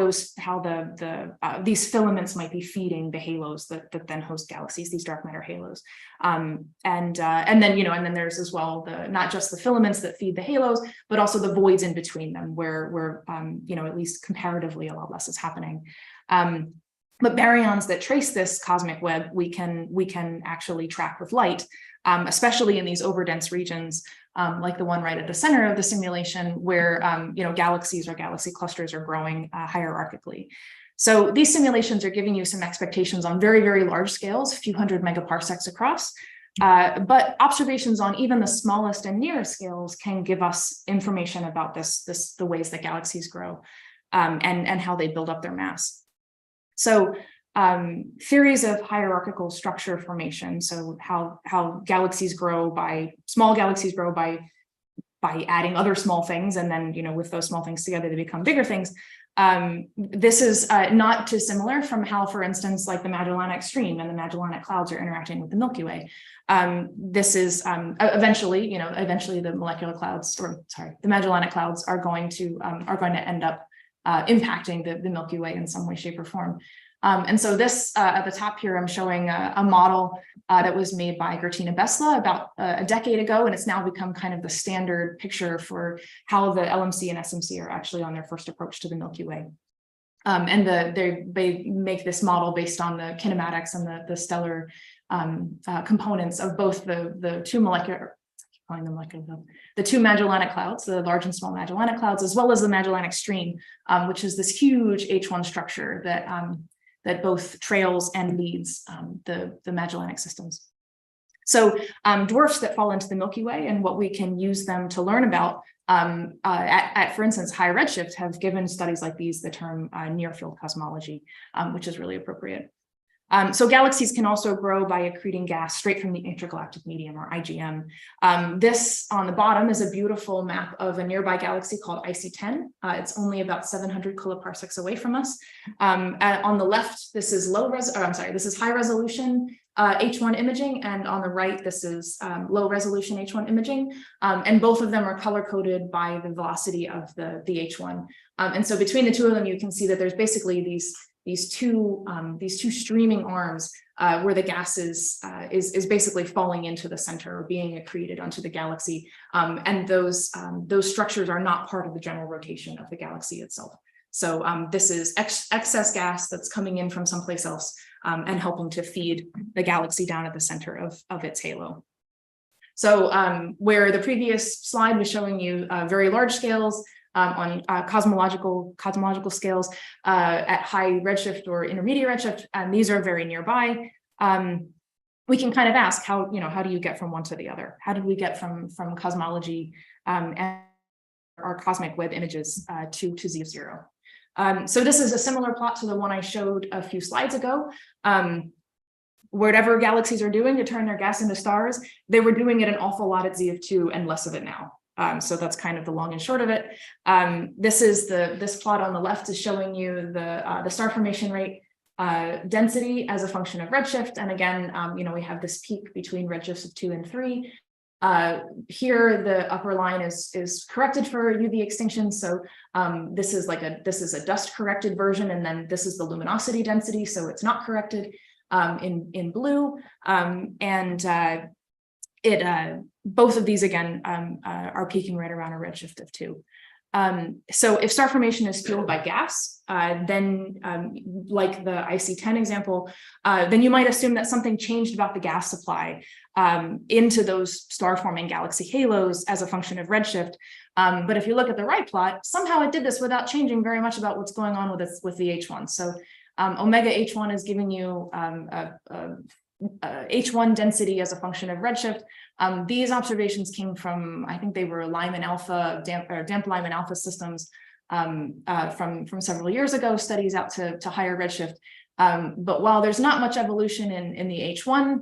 these filaments might be feeding the halos that then host galaxies, these dark matter halos, and then there's as well not just the filaments that feed the halos, but also the voids in between them, where at least comparatively a lot less is happening. But baryons that trace this cosmic web, we can actually track with light, especially in these overdense regions, like the one right at the center of the simulation, where galaxies or galaxy clusters are growing hierarchically. So these simulations are giving you some expectations on very, very large scales, a few hundred megaparsecs across. But observations on even the smallest and nearest scales can give us information about the ways that galaxies grow, and how they build up their mass. So theories of hierarchical structure formation, so how small galaxies grow by adding other small things, and then with those small things together they become bigger things. This is not too similar from how, for instance, like the Magellanic Stream and the Magellanic Clouds are interacting with the Milky Way. This is eventually the the Magellanic Clouds are going to end up impacting the Milky Way in some way, shape, or form. And so this, at the top here, I'm showing a model that was made by Gertina Besla about a decade ago, and it's now become kind of the standard picture for how the LMC and SMC are actually on their first approach to the Milky Way. And they make this model based on the kinematics and the stellar components of both the two the two Magellanic Clouds, the large and small Magellanic Clouds, as well as the Magellanic Stream, which is this huge H1 structure that both trails and leads the Magellanic systems. So dwarfs that fall into the Milky Way, and what we can use them to learn about at for instance, high redshift, have given studies like these the term near field cosmology, which is really appropriate. So galaxies can also grow by accreting gas straight from the intergalactic medium, or IGM. This on the bottom is a beautiful map of a nearby galaxy called IC10. It's only about 700 kiloparsecs away from us. On the left, this is this is high resolution H1 imaging, and on the right, this is low resolution H1 imaging. And both of them are color coded by the velocity of the H1. And so between the two of them, you can see that there's basically these two streaming arms where the gas is basically falling into the center or being accreted onto the galaxy, and those structures are not part of the general rotation of the galaxy itself. So this is excess gas that's coming in from someplace else and helping to feed the galaxy down at the center of its halo. So where the previous slide was showing you very large scales, on cosmological scales at high redshift or intermediate redshift, and these are very nearby. We can kind of ask how do you get from one to the other? How did we get from cosmology and our cosmic web images to Z of 0? So this is a similar plot to the one I showed a few slides ago. Whatever galaxies are doing to turn their gas into stars, they were doing it an awful lot at Z of 2 and less of it now. So that's kind of the long and short of it. This plot on the left is showing you the star formation rate density as a function of redshift. And again, we have this peak between redshifts of 2 and 3. Here, the upper line is corrected for UV extinction. So this is a dust corrected version, and then this is the luminosity density. So it's not corrected in blue. Both of these again are peaking right around a redshift of 2. So if star formation is fueled by gas, then like the IC10 example, then you might assume that something changed about the gas supply into those star forming galaxy halos as a function of redshift. But if you look at the right plot, somehow it did this without changing very much about what's going on with the H1. So omega H1 is giving you H1 density as a function of redshift. These observations came from, I think they were Lyman alpha, damp Lyman alpha systems from several years ago, studies out to higher redshift. But while there's not much evolution in the H1,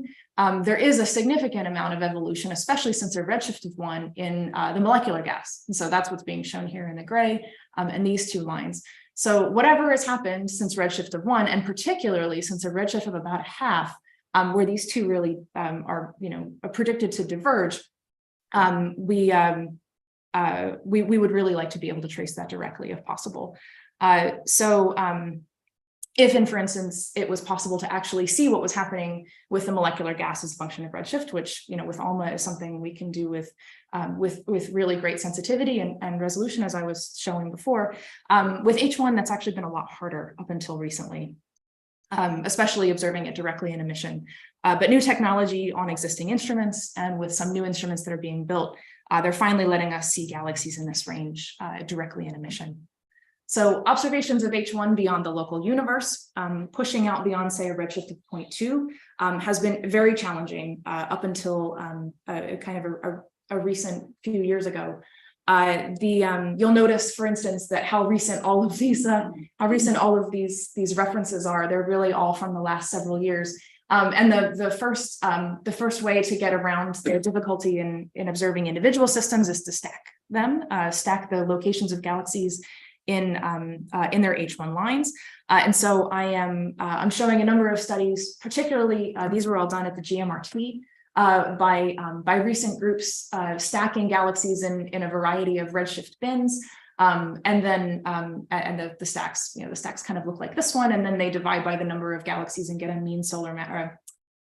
there is a significant amount of evolution, especially since a redshift of 1 in the molecular gas. And so that's what's being shown here in the gray and these two lines. So whatever has happened since redshift of 1, and particularly since a redshift of about 1/2, where these two really are predicted to diverge, we would really like to be able to trace that directly if possible. If, for instance, it was possible to actually see what was happening with the molecular gas as a function of redshift, which, with ALMA is something we can do with really great sensitivity and resolution, as I was showing before. With H1, that's actually been a lot harder up until recently, especially observing it directly in emission. But new technology on existing instruments and with some new instruments that are being built, they're finally letting us see galaxies in this range directly in emission. So observations of H1 beyond the local universe, pushing out beyond, say, a redshift of 0.2, has been very challenging up until kind of a recent few years ago. You'll notice, for instance, that how recent all of these references are. They're really all from the last several years. And the first way to get around the difficulty in observing individual systems is to stack them, stack the locations of galaxies in their H1 lines. And so I'm showing a number of studies, particularly these were all done at the GMRT by recent groups stacking galaxies in a variety of redshift bins. And then the stacks, the stacks kind of look like this one, and then they divide by the number of galaxies and get a mean solar mass, or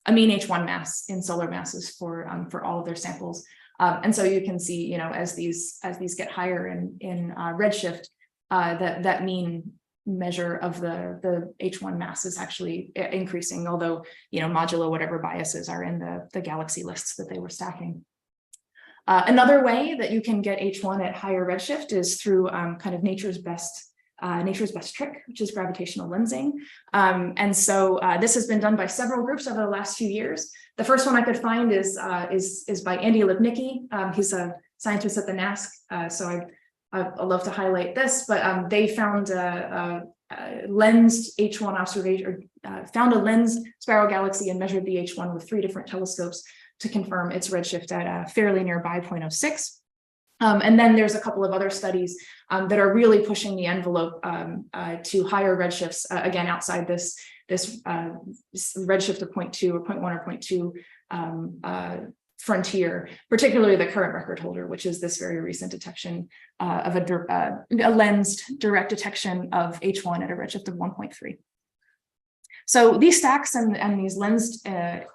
a mean H1 mass in solar masses for all of their samples. And so you can see, as these get higher in redshift, that mean measure of the H1 mass is actually increasing, although modulo whatever biases are in the galaxy lists that they were stacking. Another way that you can get H1 at higher redshift is through kind of nature's best trick, which is gravitational lensing. And so this has been done by several groups over the last few years. The first one I could find is by Andy Lipnicki. He's a scientist at the NASC, so I love to highlight this, but they found a lensed H1 observation, or found a lensed spiral galaxy and measured the H1 with 3 different telescopes to confirm its redshift at fairly nearby 0.06. And then there's a couple of other studies that are really pushing the envelope to higher redshifts, again, outside this redshift of 0.2 or 0.1 or 0.2 frontier, particularly the current record holder, which is this very recent detection of a lensed direct detection of H1 at a redshift of 1.3. So these stacks and these lensed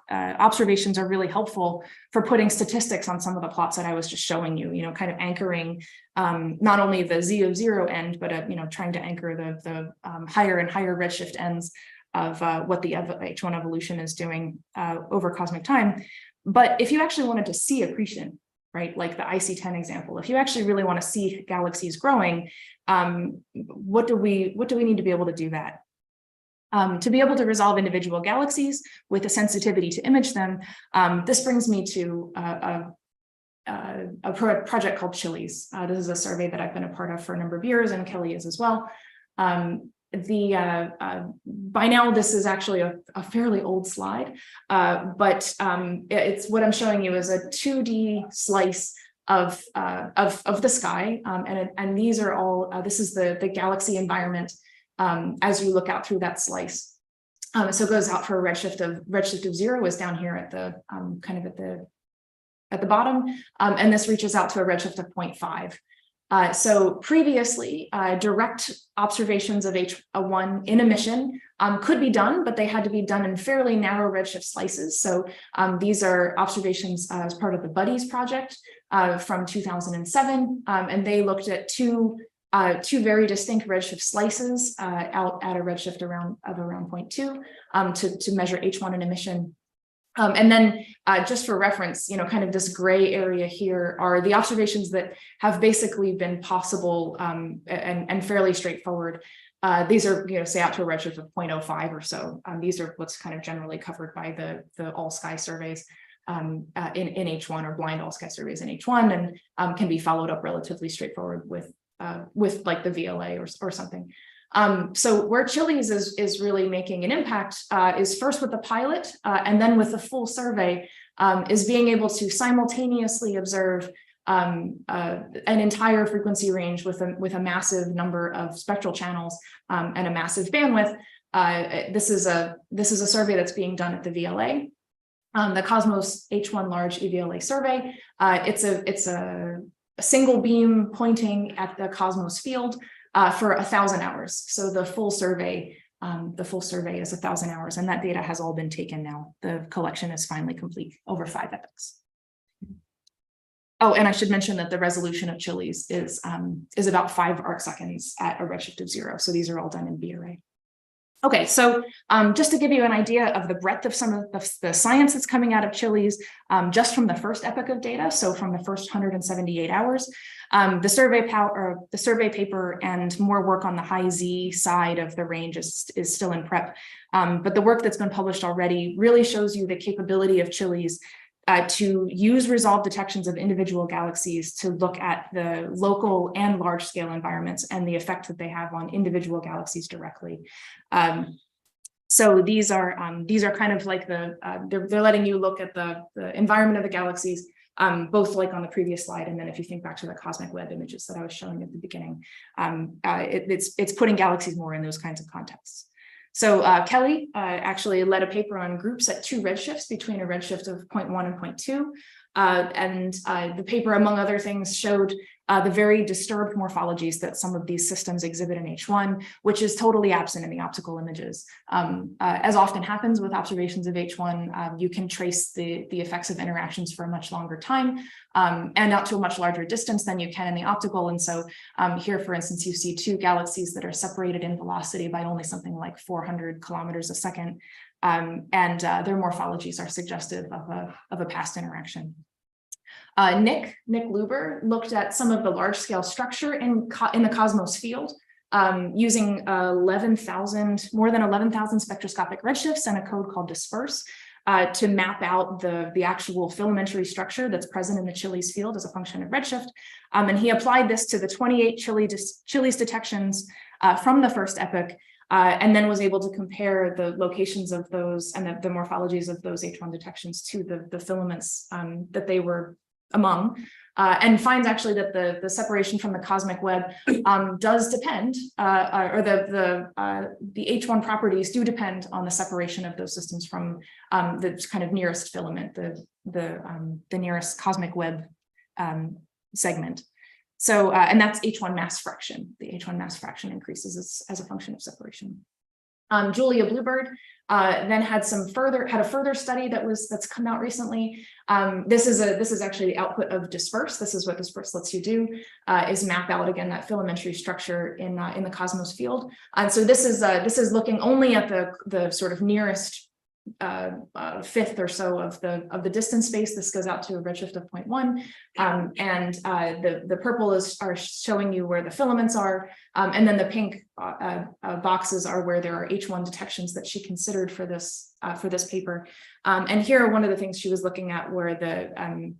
observations are really helpful for putting statistics on some of the plots that I was just showing you, kind of anchoring not only the Z of 0 end, but trying to anchor the higher and higher redshift ends of what the H1 evolution is doing over cosmic time. But if you actually wanted to see accretion, right, like the IC10 example, if you actually really want to see galaxies growing, what do we need to be able to do that? To be able to resolve individual galaxies with a sensitivity to image them, this brings me to a project called CHILES. This is a survey that I've been a part of for a number of years, and Kelly is as well. By now, this is actually a fairly old slide, but it's what I'm showing you is a 2D slice of the sky, and these are all. This is the galaxy environment as you look out through that slice. So it goes out for a redshift of 0 is down here at the kind of at the bottom, and this reaches out to a redshift of 0.5. So previously, direct observations of H1 in emission could be done, but they had to be done in fairly narrow redshift slices. So these are observations as part of the Buddies project from 2007, and they looked at two very distinct redshift slices out at a redshift around 0.2 to measure H1 in emission. And then just for reference, kind of this gray area here are the observations that have basically been possible and fairly straightforward. These are, say out to a redshift of 0.05 or so. These are what's kind of generally covered by the all sky surveys in H1 or blind all sky surveys in H1, and can be followed up relatively straightforward with with like the VLA or something. So where CHILES is really making an impact is first with the pilot and then with the full survey, is being able to simultaneously observe an entire frequency range with a massive number of spectral channels and a massive bandwidth. This is a survey that's being done at the VLA, the Cosmos H1 Large EVLA survey. It's a single beam pointing at the Cosmos field for 1,000 hours. So the full survey is 1,000 hours, and that data has all been taken now. The collection is finally complete over 5 epochs. Oh, and I should mention that the resolution of CHILES is about 5 arcseconds at a redshift of 0. So these are all done in B array. Okay, so just to give you an idea of the breadth of some of the science that's coming out of CHILES, just from the first epoch of data, so from the first 178 hours, the survey paper and more work on the high Z side of the range is still in prep. But the work that's been published already really shows you the capability of CHILES to use resolved detections of individual galaxies to look at the local and large scale environments and the effect that they have on individual galaxies directly. So these are kind of like they're letting you look at the environment of the galaxies, both like on the previous slide, and then if you think back to the cosmic web images that I was showing at the beginning, it's putting galaxies more in those kinds of contexts. So Kelly actually led a paper on groups at 2 redshifts between a redshift of 0.1 and 0.2. And the paper, among other things, showed the very disturbed morphologies that some of these systems exhibit in H1, which is totally absent in the optical images. As often happens with observations of H1, you can trace the effects of interactions for a much longer time and out to a much larger distance than you can in the optical. And so here, for instance, you see 2 galaxies that are separated in velocity by only something like 400 kilometers a second. And their morphologies are suggestive of a past interaction. Nick Luber looked at some of the large scale structure in the Cosmos field using more than 11,000 spectroscopic redshifts and a code called disperse to map out the actual filamentary structure that's present in the CHILES field as a function of redshift. And he applied this to the 28 CHILES detections from the first epoch, and then was able to compare the locations of those and the morphologies of those H1 detections to the filaments that they were among, and finds actually that the separation from the cosmic web does depend, or the H1 properties do depend on the separation of those systems from the kind of nearest filament, the nearest cosmic web segment. So, and that's H1 mass fraction. The H1 mass fraction increases as a function of separation. Julia Bluebird then had a further study that's come out recently. This is actually the output of disperse. This is what disperse lets you do, is map out again that filamentary structure in the Cosmos field. And so this is looking only at the sort of nearest fifth or so of the distance space. This goes out to a redshift of 0.1, and the purple are showing you where the filaments are, and then the pink boxes are where there are H1 detections that she considered for this paper. And here, one of the things she was looking at were the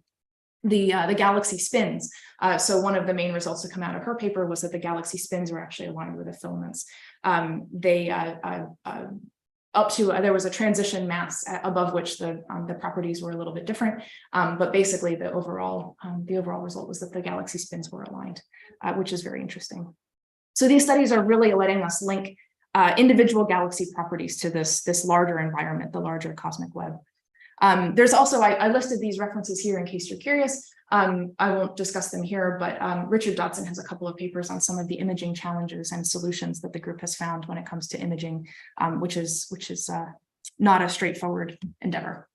galaxy spins. So one of the main results to come out of her paper was that the galaxy spins were actually aligned with the filaments. There was a transition mass above which the properties were a little bit different, but basically the overall result was that the galaxy spins were aligned, which is very interesting. So these studies are really letting us link individual galaxy properties to this larger environment, the larger cosmic web. There's also, I listed these references here in case you're curious. I won't discuss them here, but Richard Dodson has a couple of papers on some of the imaging challenges and solutions that the group has found when it comes to imaging, which is not a straightforward endeavor.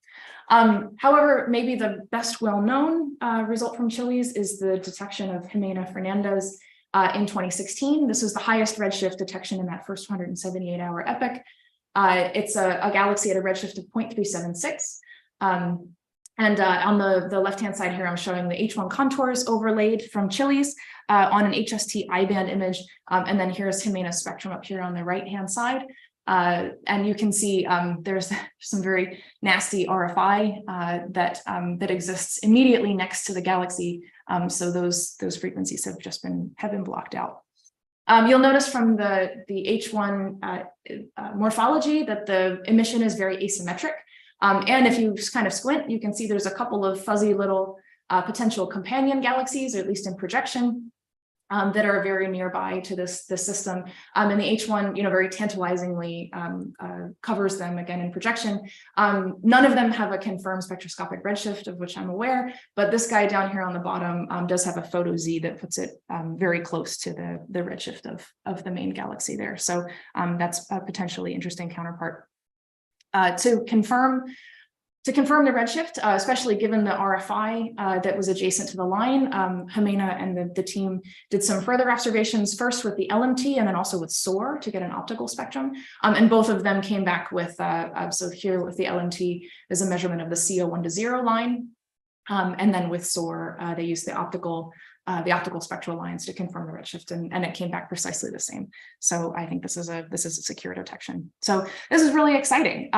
However, maybe the best well-known result from CHILES is the detection of Jimena Fernandez in 2016. This was the highest redshift detection in that first 178-hour epoch. It's a galaxy at a redshift of 0.376. And on the left-hand side here, I'm showing the H1 contours overlaid from CHILES on an HST I-band image. And then here's Jimena's spectrum up here on the right-hand side. And you can see there's some very nasty RFI that exists immediately next to the galaxy. So those frequencies have just been blocked out. You'll notice from the H1 morphology that the emission is very asymmetric. And if you just kind of squint, you can see there's a couple of fuzzy little potential companion galaxies, or at least in projection, that are very nearby to this system. And the H1, very tantalizingly covers them again in projection. None of them have a confirmed spectroscopic redshift, of which I'm aware, but this guy down here on the bottom does have a photo Z that puts it very close to the redshift of the main galaxy there. So that's a potentially interesting counterpart. To confirm the redshift, especially given the RFI that was adjacent to the line, Jimena and the team did some further observations, first with the LMT and then also with SOAR to get an optical spectrum. And both of them came back with, so here with the LMT, there's a measurement of the CO1 to 0 line. And then with SOAR, they used the optical spectral lines to confirm the redshift, and it came back precisely the same. So I think this is a secure detection. So this is really exciting.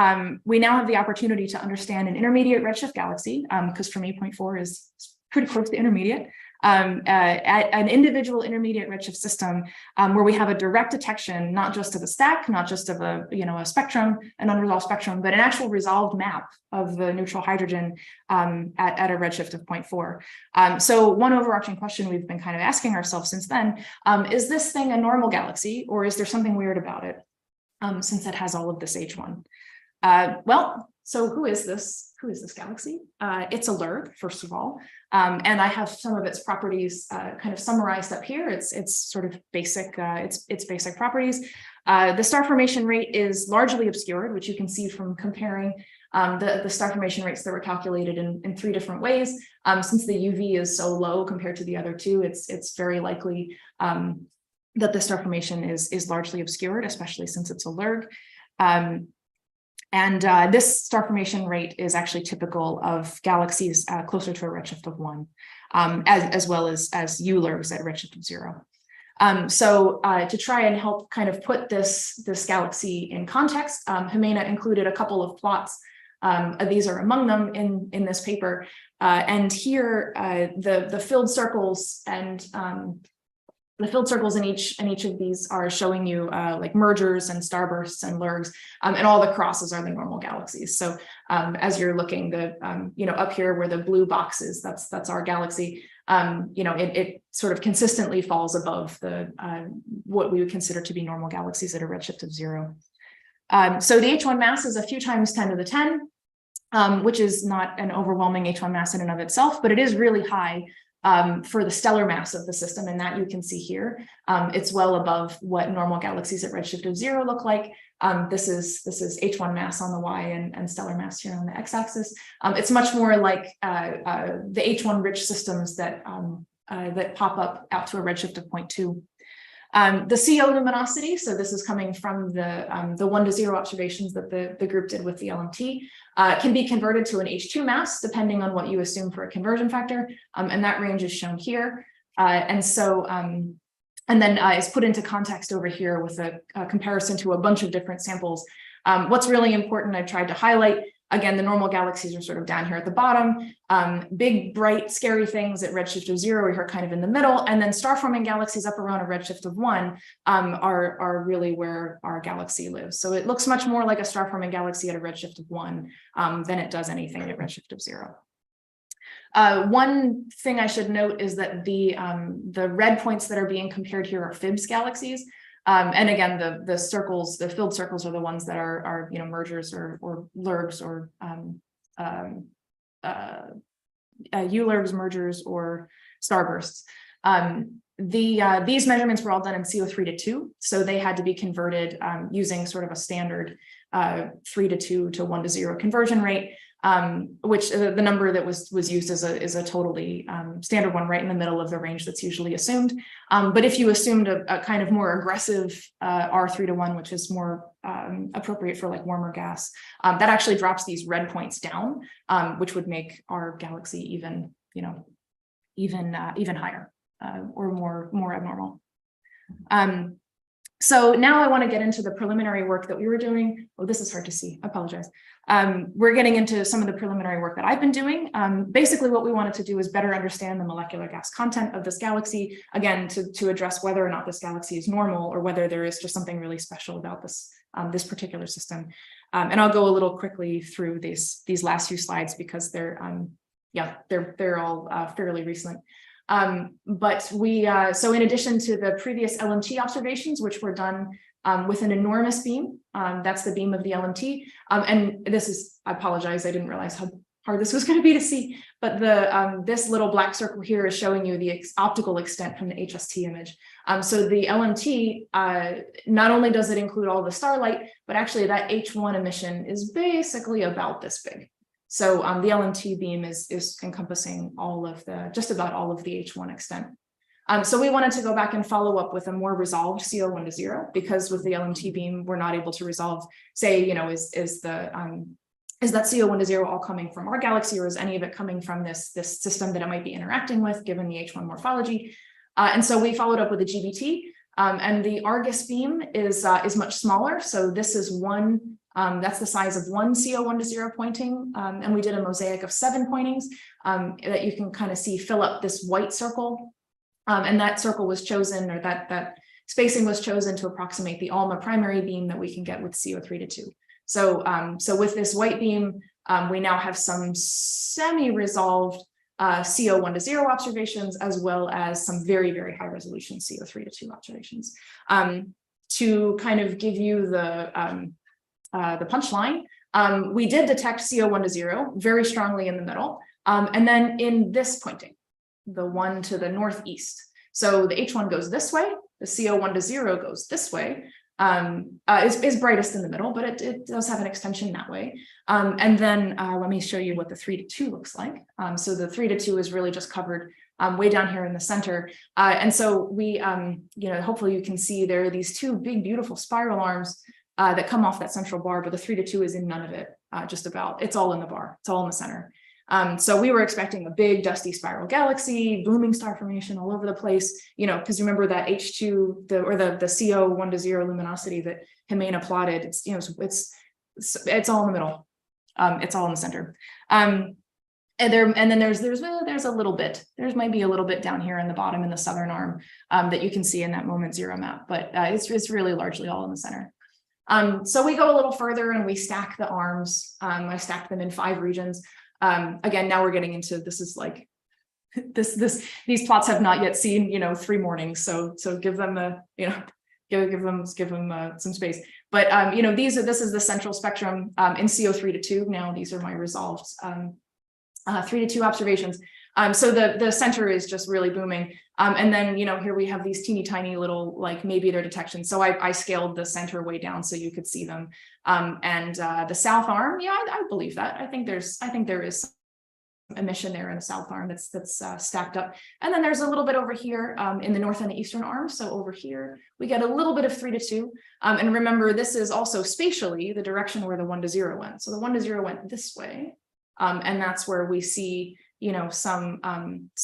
We now have the opportunity to understand an intermediate redshift galaxy, because for me 0.4 is pretty close to intermediate. At an individual intermediate redshift system, where we have a direct detection, not just of a stack, not just of a spectrum, an unresolved spectrum, but an actual resolved map of the neutral hydrogen at a redshift of 0.4. So one overarching question we've been kind of asking ourselves since then, is this thing a normal galaxy, or is there something weird about it, since it has all of this H1? Well, so who is this galaxy? It's a LIRG, first of all, and I have some of its properties kind of summarized up here. It's sort of basic, its basic properties. The star formation rate is largely obscured, which you can see from comparing the star formation rates that were calculated in 3 different ways. Since the UV is so low compared to the other two, it's very likely that the star formation is largely obscured, especially since it's a LIRG. And this star formation rate is actually typical of galaxies closer to a redshift of 1, as well as ULIRGs at redshift of 0. So to try and help kind of put this galaxy in context, Jimena included a couple of plots. These are among them in this paper. And here, the filled circles and the filled circles in each of these are showing you like mergers and starbursts and LIRGs, and all the crosses are the normal galaxies. So as you're looking, up here where the blue box is, that's our galaxy. It sort of consistently falls above the what we would consider to be normal galaxies at a redshift of 0. So the H1 mass is a few times 10 to the 10, which is not an overwhelming H1 mass in and of itself, but it is really high for the stellar mass of the system, and that you can see here. It's well above what normal galaxies at redshift of 0 look like. This is H1 mass on the Y and stellar mass here on the x-axis. It's much more like the H1 rich systems that pop up out to a redshift of 0.2. The CO luminosity, so this is coming from the 1 to 0 observations that the group did with the LMT, can be converted to an H2 mass depending on what you assume for a conversion factor, and that range is shown here. And then is put into context over here with a comparison to a bunch of different samples. What's really important, I've tried to highlight, again, the normal galaxies are sort of down here at the bottom. Big, bright, scary things at redshift of 0 are here kind of in the middle, and then star-forming galaxies up around a redshift of 1 are really where our galaxy lives. So it looks much more like a star-forming galaxy at a redshift of 1 than it does anything at redshift of 0. One thing I should note is that the red points that are being compared here are Fibs galaxies. And again, the circles, the filled circles are the ones that are mergers or LIRGs or ULIRGs, mergers, or starbursts. These measurements were all done in CO3 to 2, so they had to be converted using sort of a standard 3 to 2 to 1 to 0 conversion rate, which the number that was used is a totally standard one right in the middle of the range that's usually assumed. But if you assumed a kind of more aggressive R3 to 1, which is more appropriate for like warmer gas, that actually drops these red points down, which would make our galaxy even higher or more abnormal. So now I want to get into the preliminary work that we were doing. Oh, this is hard to see. I apologize. We're getting into some of the preliminary work that I've been doing. Basically, what we wanted to do is better understand the molecular gas content of this galaxy, again, to address whether or not this galaxy is normal or whether there is just something really special about this, this particular system. And I'll go a little quickly through these last few slides because they're all fairly recent. But we, so in addition to the previous LMT observations, which were done with an enormous beam, that's the beam of the LMT. And this is, I apologize, I didn't realize how hard this was going to be to see, but the this little black circle here is showing you the optical extent from the HST image. So the LMT, not only does it include all the starlight, but actually that H1 emission is basically about this big. So the LMT beam is encompassing all of the, just about all of the H1 extent. So we wanted to go back and follow up with a more resolved CO1 to 0, because with the LMT beam, we're not able to resolve, say, you know, is that CO1 to 0 all coming from our galaxy, or is any of it coming from this system that it might be interacting with, given the H1 morphology? And so we followed up with a GBT, and the Argus beam is much smaller. So this is one. That's the size of one CO1 to 0 pointing, and we did a mosaic of 7 pointings that you can kind of see fill up this white circle, and that circle was chosen, or that spacing was chosen to approximate the ALMA primary beam that we can get with CO3 to 2. So, so with this white beam, we now have some semi-resolved CO1 to 0 observations, as well as some very, very high resolution CO3 to 2 observations. To kind of give you the punchline, we did detect CO1 to 0 very strongly in the middle, and then in this pointing, the one to the northeast. So the H1 goes this way, the CO1 to 0 goes this way, is brightest in the middle, but it does have an extension that way. And then let me show you what the 3 to 2 looks like. So the 3 to 2 is really just covered way down here in the center. And so we, you know, hopefully you can see there are these two big, beautiful spiral arms that come off that central bar, but the 3 to 2 is in none of it, just about. It's all in the bar. It's all in the center. So we were expecting a big dusty spiral galaxy, blooming star formation all over the place, you know, because remember that H2, the CO1 to 0 luminosity that Jimena plotted, it's, you know, it's all in the middle. It's all in the center. And then there's a little bit, there might be a little bit down here in the bottom in the southern arm that you can see in that moment 0 map, but it's really largely all in the center. So we go a little further and we stack the arms. I stacked them in 5 regions. Again, now we're getting into, this is like, these plots have not yet seen, you know, 3 mornings. So give them a, you know, give them some space. But, you know, this is the central spectrum in CO3 to 2. Now these are my resolved 3 to 2 observations. So the center is just really booming. And then, you know, here we have these teeny tiny little, like maybe they're detections. So I scaled the center way down so you could see them. And the south arm, yeah, I believe that. I think there is some emission there in the south arm that's stacked up. And then there's a little bit over here in the north and the eastern arm. So over here, we get a little bit of 3 to 2. And remember, this is also spatially the direction where the 1 to 0 went. So the 1 to 0 went this way. And that's where we see, you know, some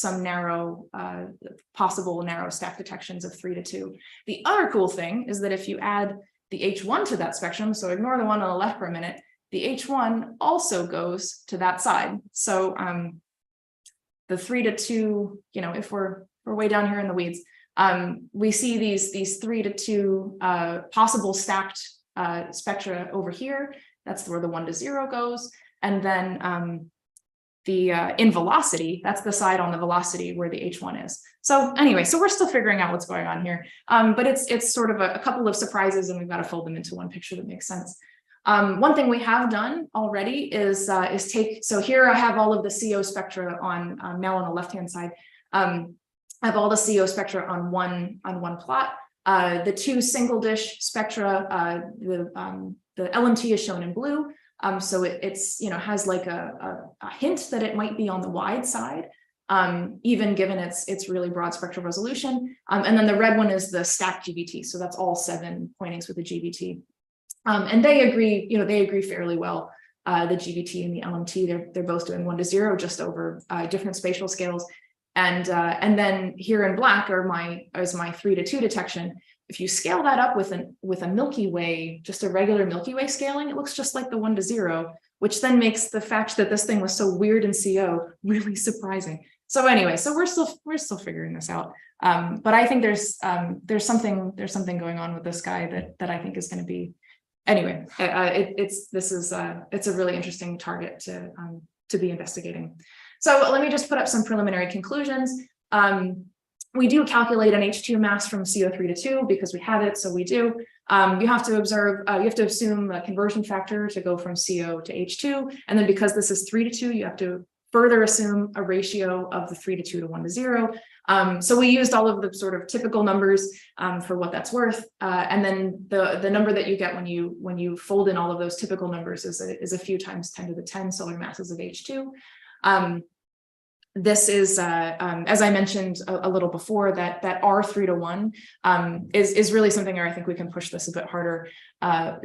narrow, possible narrow stack detections of 3 to 2. The other cool thing is that if you add the H1 to that spectrum, so ignore the one on the left for a minute, the H1 also goes to that side. So the 3 to 2, you know, if we're way down here in the weeds, we see these 3 to 2 possible stacked spectra over here. That's where the 1 to 0 goes. And then in velocity, that's the side on the velocity where the H1 is. So anyway, so we're still figuring out what's going on here. But it's sort of a couple of surprises, and we've got to fold them into one picture that makes sense. One thing we have done already is take, so here I have all of the CO spectra on now on the left-hand side. I have all the CO spectra on one plot. The 2 single dish spectra, the LMT is shown in blue. So it's, you know, has like a hint that it might be on the wide side, even given its really broad spectral resolution. And then the red one is the stacked GBT. So that's all 7 pointings with the GBT. And they agree, you know, they agree fairly well. The GBT and the LMT, they're both doing 1 to 0 just over different spatial scales. And then here in black is my 3 to 2 detection. If you scale that up with a Milky Way, just a regular Milky Way scaling, it looks just like the 1 to 0, which then makes the fact that this thing was so weird in CO really surprising. So anyway, so we're still figuring this out. But I think there's something going on with this guy that I think is going to be, anyway. It's a really interesting target to be investigating. So let me just put up some preliminary conclusions. We do calculate an H2 mass from CO3 to 2 because we have it, so we do. You have to assume a conversion factor to go from CO to H2, and then because this is 3 to 2, you have to further assume a ratio of the 3 to 2 to 1 to 0. So we used all of the sort of typical numbers for what that's worth, and then the number that you get when you fold in all of those typical numbers is a few times 10 to the 10 solar masses of H2. This is, as I mentioned a little before, that R3 to 1 is really something where I think we can push this a bit harder,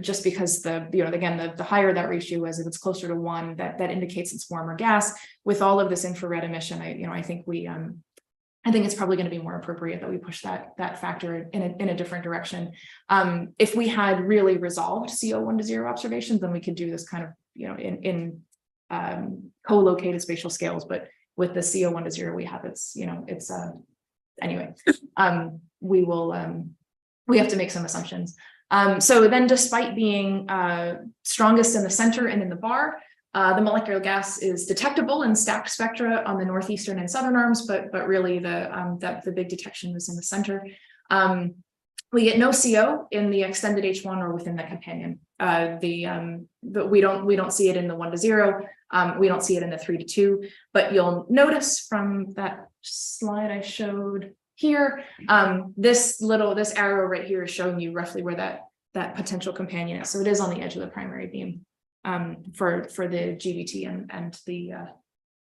just because the higher that ratio is, if it's closer to 1, that indicates it's warmer gas. With all of this infrared emission, I think it's probably going to be more appropriate that we push that factor in a different direction. If we had really resolved CO1 to 0 observations, then we could do this kind of in co-located spatial scales, but with the CO1 to 0 we have, anyway, we have to make some assumptions. So then, despite being strongest in the center and in the bar, the molecular gas is detectable in stacked spectra on the northeastern and southern arms, but really the big detection is in the center. We get no CO in the extended H1 or within the companion. But we don't see it in the 1 to 0. We don't see it in the 3 to 2. But you'll notice from that slide I showed here, this arrow right here is showing you roughly where that potential companion is. So it is on the edge of the primary beam for the GVT and the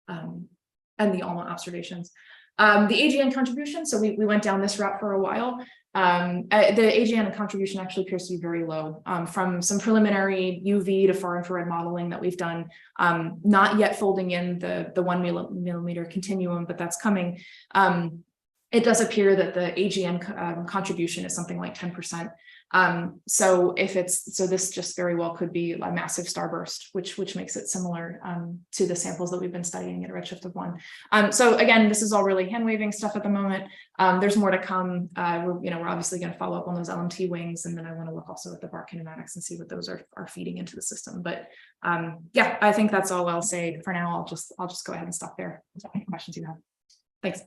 ALMA observations. The AGN contribution, so we went down this route for a while. The AGN contribution actually appears to be very low from some preliminary UV to far infrared modeling that we've done, not yet folding in the 1 millimeter continuum, but that's coming. It does appear that the AGN contribution is something like 10%. So this just very well could be a massive starburst, which makes it similar to the samples that we've been studying at a redshift of 1. So again, this is all really hand waving stuff at the moment. There's more to come. We're obviously going to follow up on those LMT wings, and then I want to look also at the bar kinematics and see what those are feeding into the system. But yeah, I think that's all I'll say for now. I'll just go ahead and stop there. Is there any questions you have? Thanks.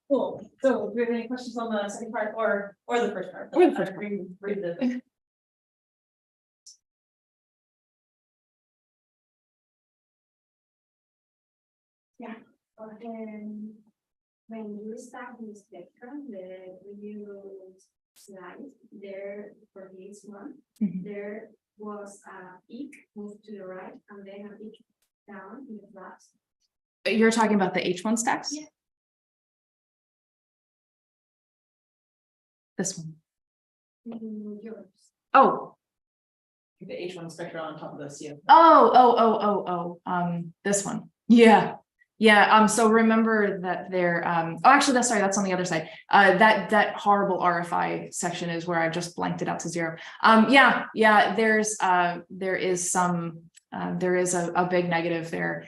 Cool. So do we have any questions on the second part or the first part? Or the first part. Read the Yeah. When you start the spectrum, you slide there for this one, there was a peak moved to the right and then a peak down in the flat. You're talking about the H1 stacks? Yeah. This one. Yours. Oh. The H1 spectrum on top of the CO. This one. Yeah. Yeah. So remember that there. Actually, that's on the other side. That horrible RFI section is where I just blanked it out to 0. Yeah. There is a big negative there.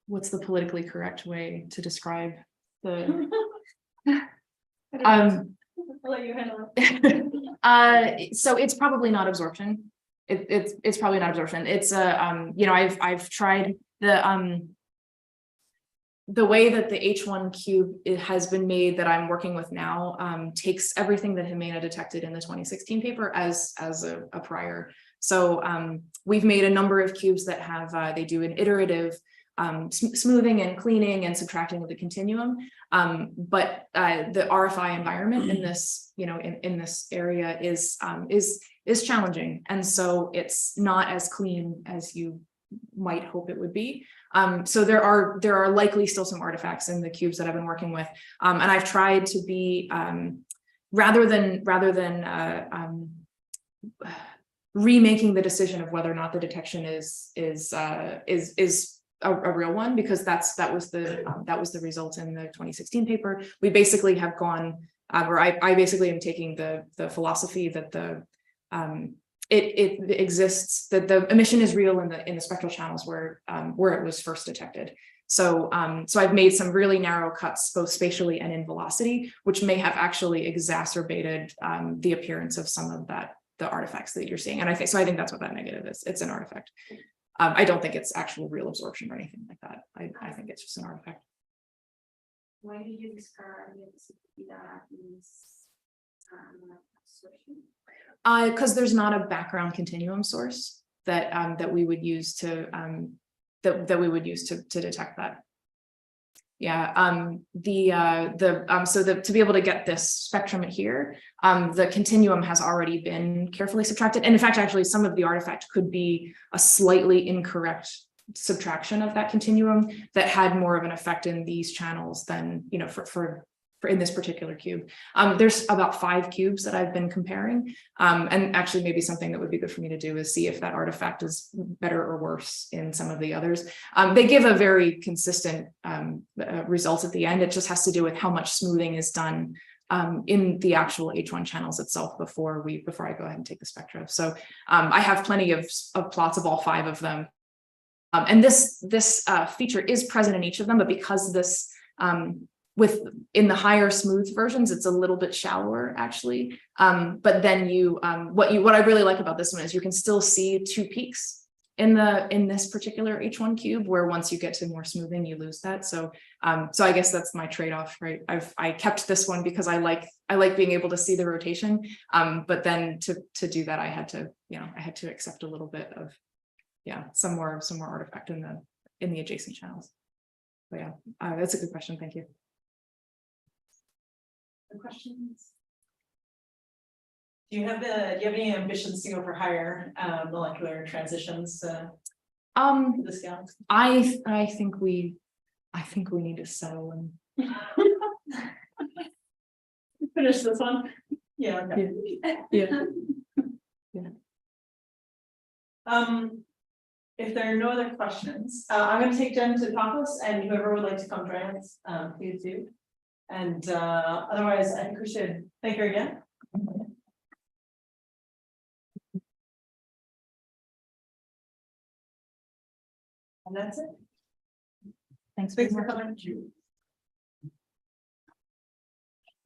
What's the politically correct way to describe the? I'll let you handle it. So it's probably not absorption. It's probably not absorption. It's I've tried the way that the H1 cube has been made that I'm working with now takes everything that Jimena detected in the 2016 paper as a prior. So we've made a number of cubes that have they do an iterative smoothing and cleaning and subtracting of the continuum, but the RFI environment in this in this area is challenging, and so it's not as clean as you might hope it would be. So there are likely still some artifacts in the cubes that I've been working with, and I've tried to be rather than remaking the decision of whether or not the detection is a real one, because that was the result in the 2016 paper. We basically have gone, or I basically am taking the philosophy that it exists, that the emission is real in the spectral channels where it was first detected. So I've made some really narrow cuts, both spatially and in velocity, which may have actually exacerbated the appearance of some of the artifacts that you're seeing. And I think that's what that negative is. It's an artifact. I don't think it's actual real absorption or anything like that. I think it's just an artifact. Why did you discard that is assertion? Because there's not a background continuum source that we would use to to detect that. Yeah. To be able to get this spectrum here, the continuum has already been carefully subtracted, and in fact, actually, some of the artifact could be a slightly incorrect subtraction of that continuum that had more of an effect in these channels than, you know, for in this particular cube. There's about 5 cubes that I've been comparing, and actually maybe something that would be good for me to do is see if that artifact is better or worse in some of the others. They give a very consistent result at the end. It just has to do with how much smoothing is done in the actual H1 channels itself before I go ahead and take the spectra. So I have plenty of plots of all 5 of them. And this feature is present in each of them, but because this in the higher smooth versions, it's a little bit shallower actually. But then what I really like about this one is you can still see 2 peaks in this particular H1 cube, where once you get to more smoothing, you lose that. So I guess that's my trade-off, right? I kept this one because I like being able to see the rotation. But then to do that, I had to accept a little bit of, some more artifact in the adjacent channels. But yeah, that's a good question. Thank you. Questions? Do you have any ambitions to go for higher molecular transitions to this galaxy? I think we need to settle and finish this one. Yeah. Okay. Yeah. If there are no other questions, I'm going to take Jen to Topos, and whoever would like to come join us, please do. And otherwise, I think we should thank her again. And that's it. Thanks for coming.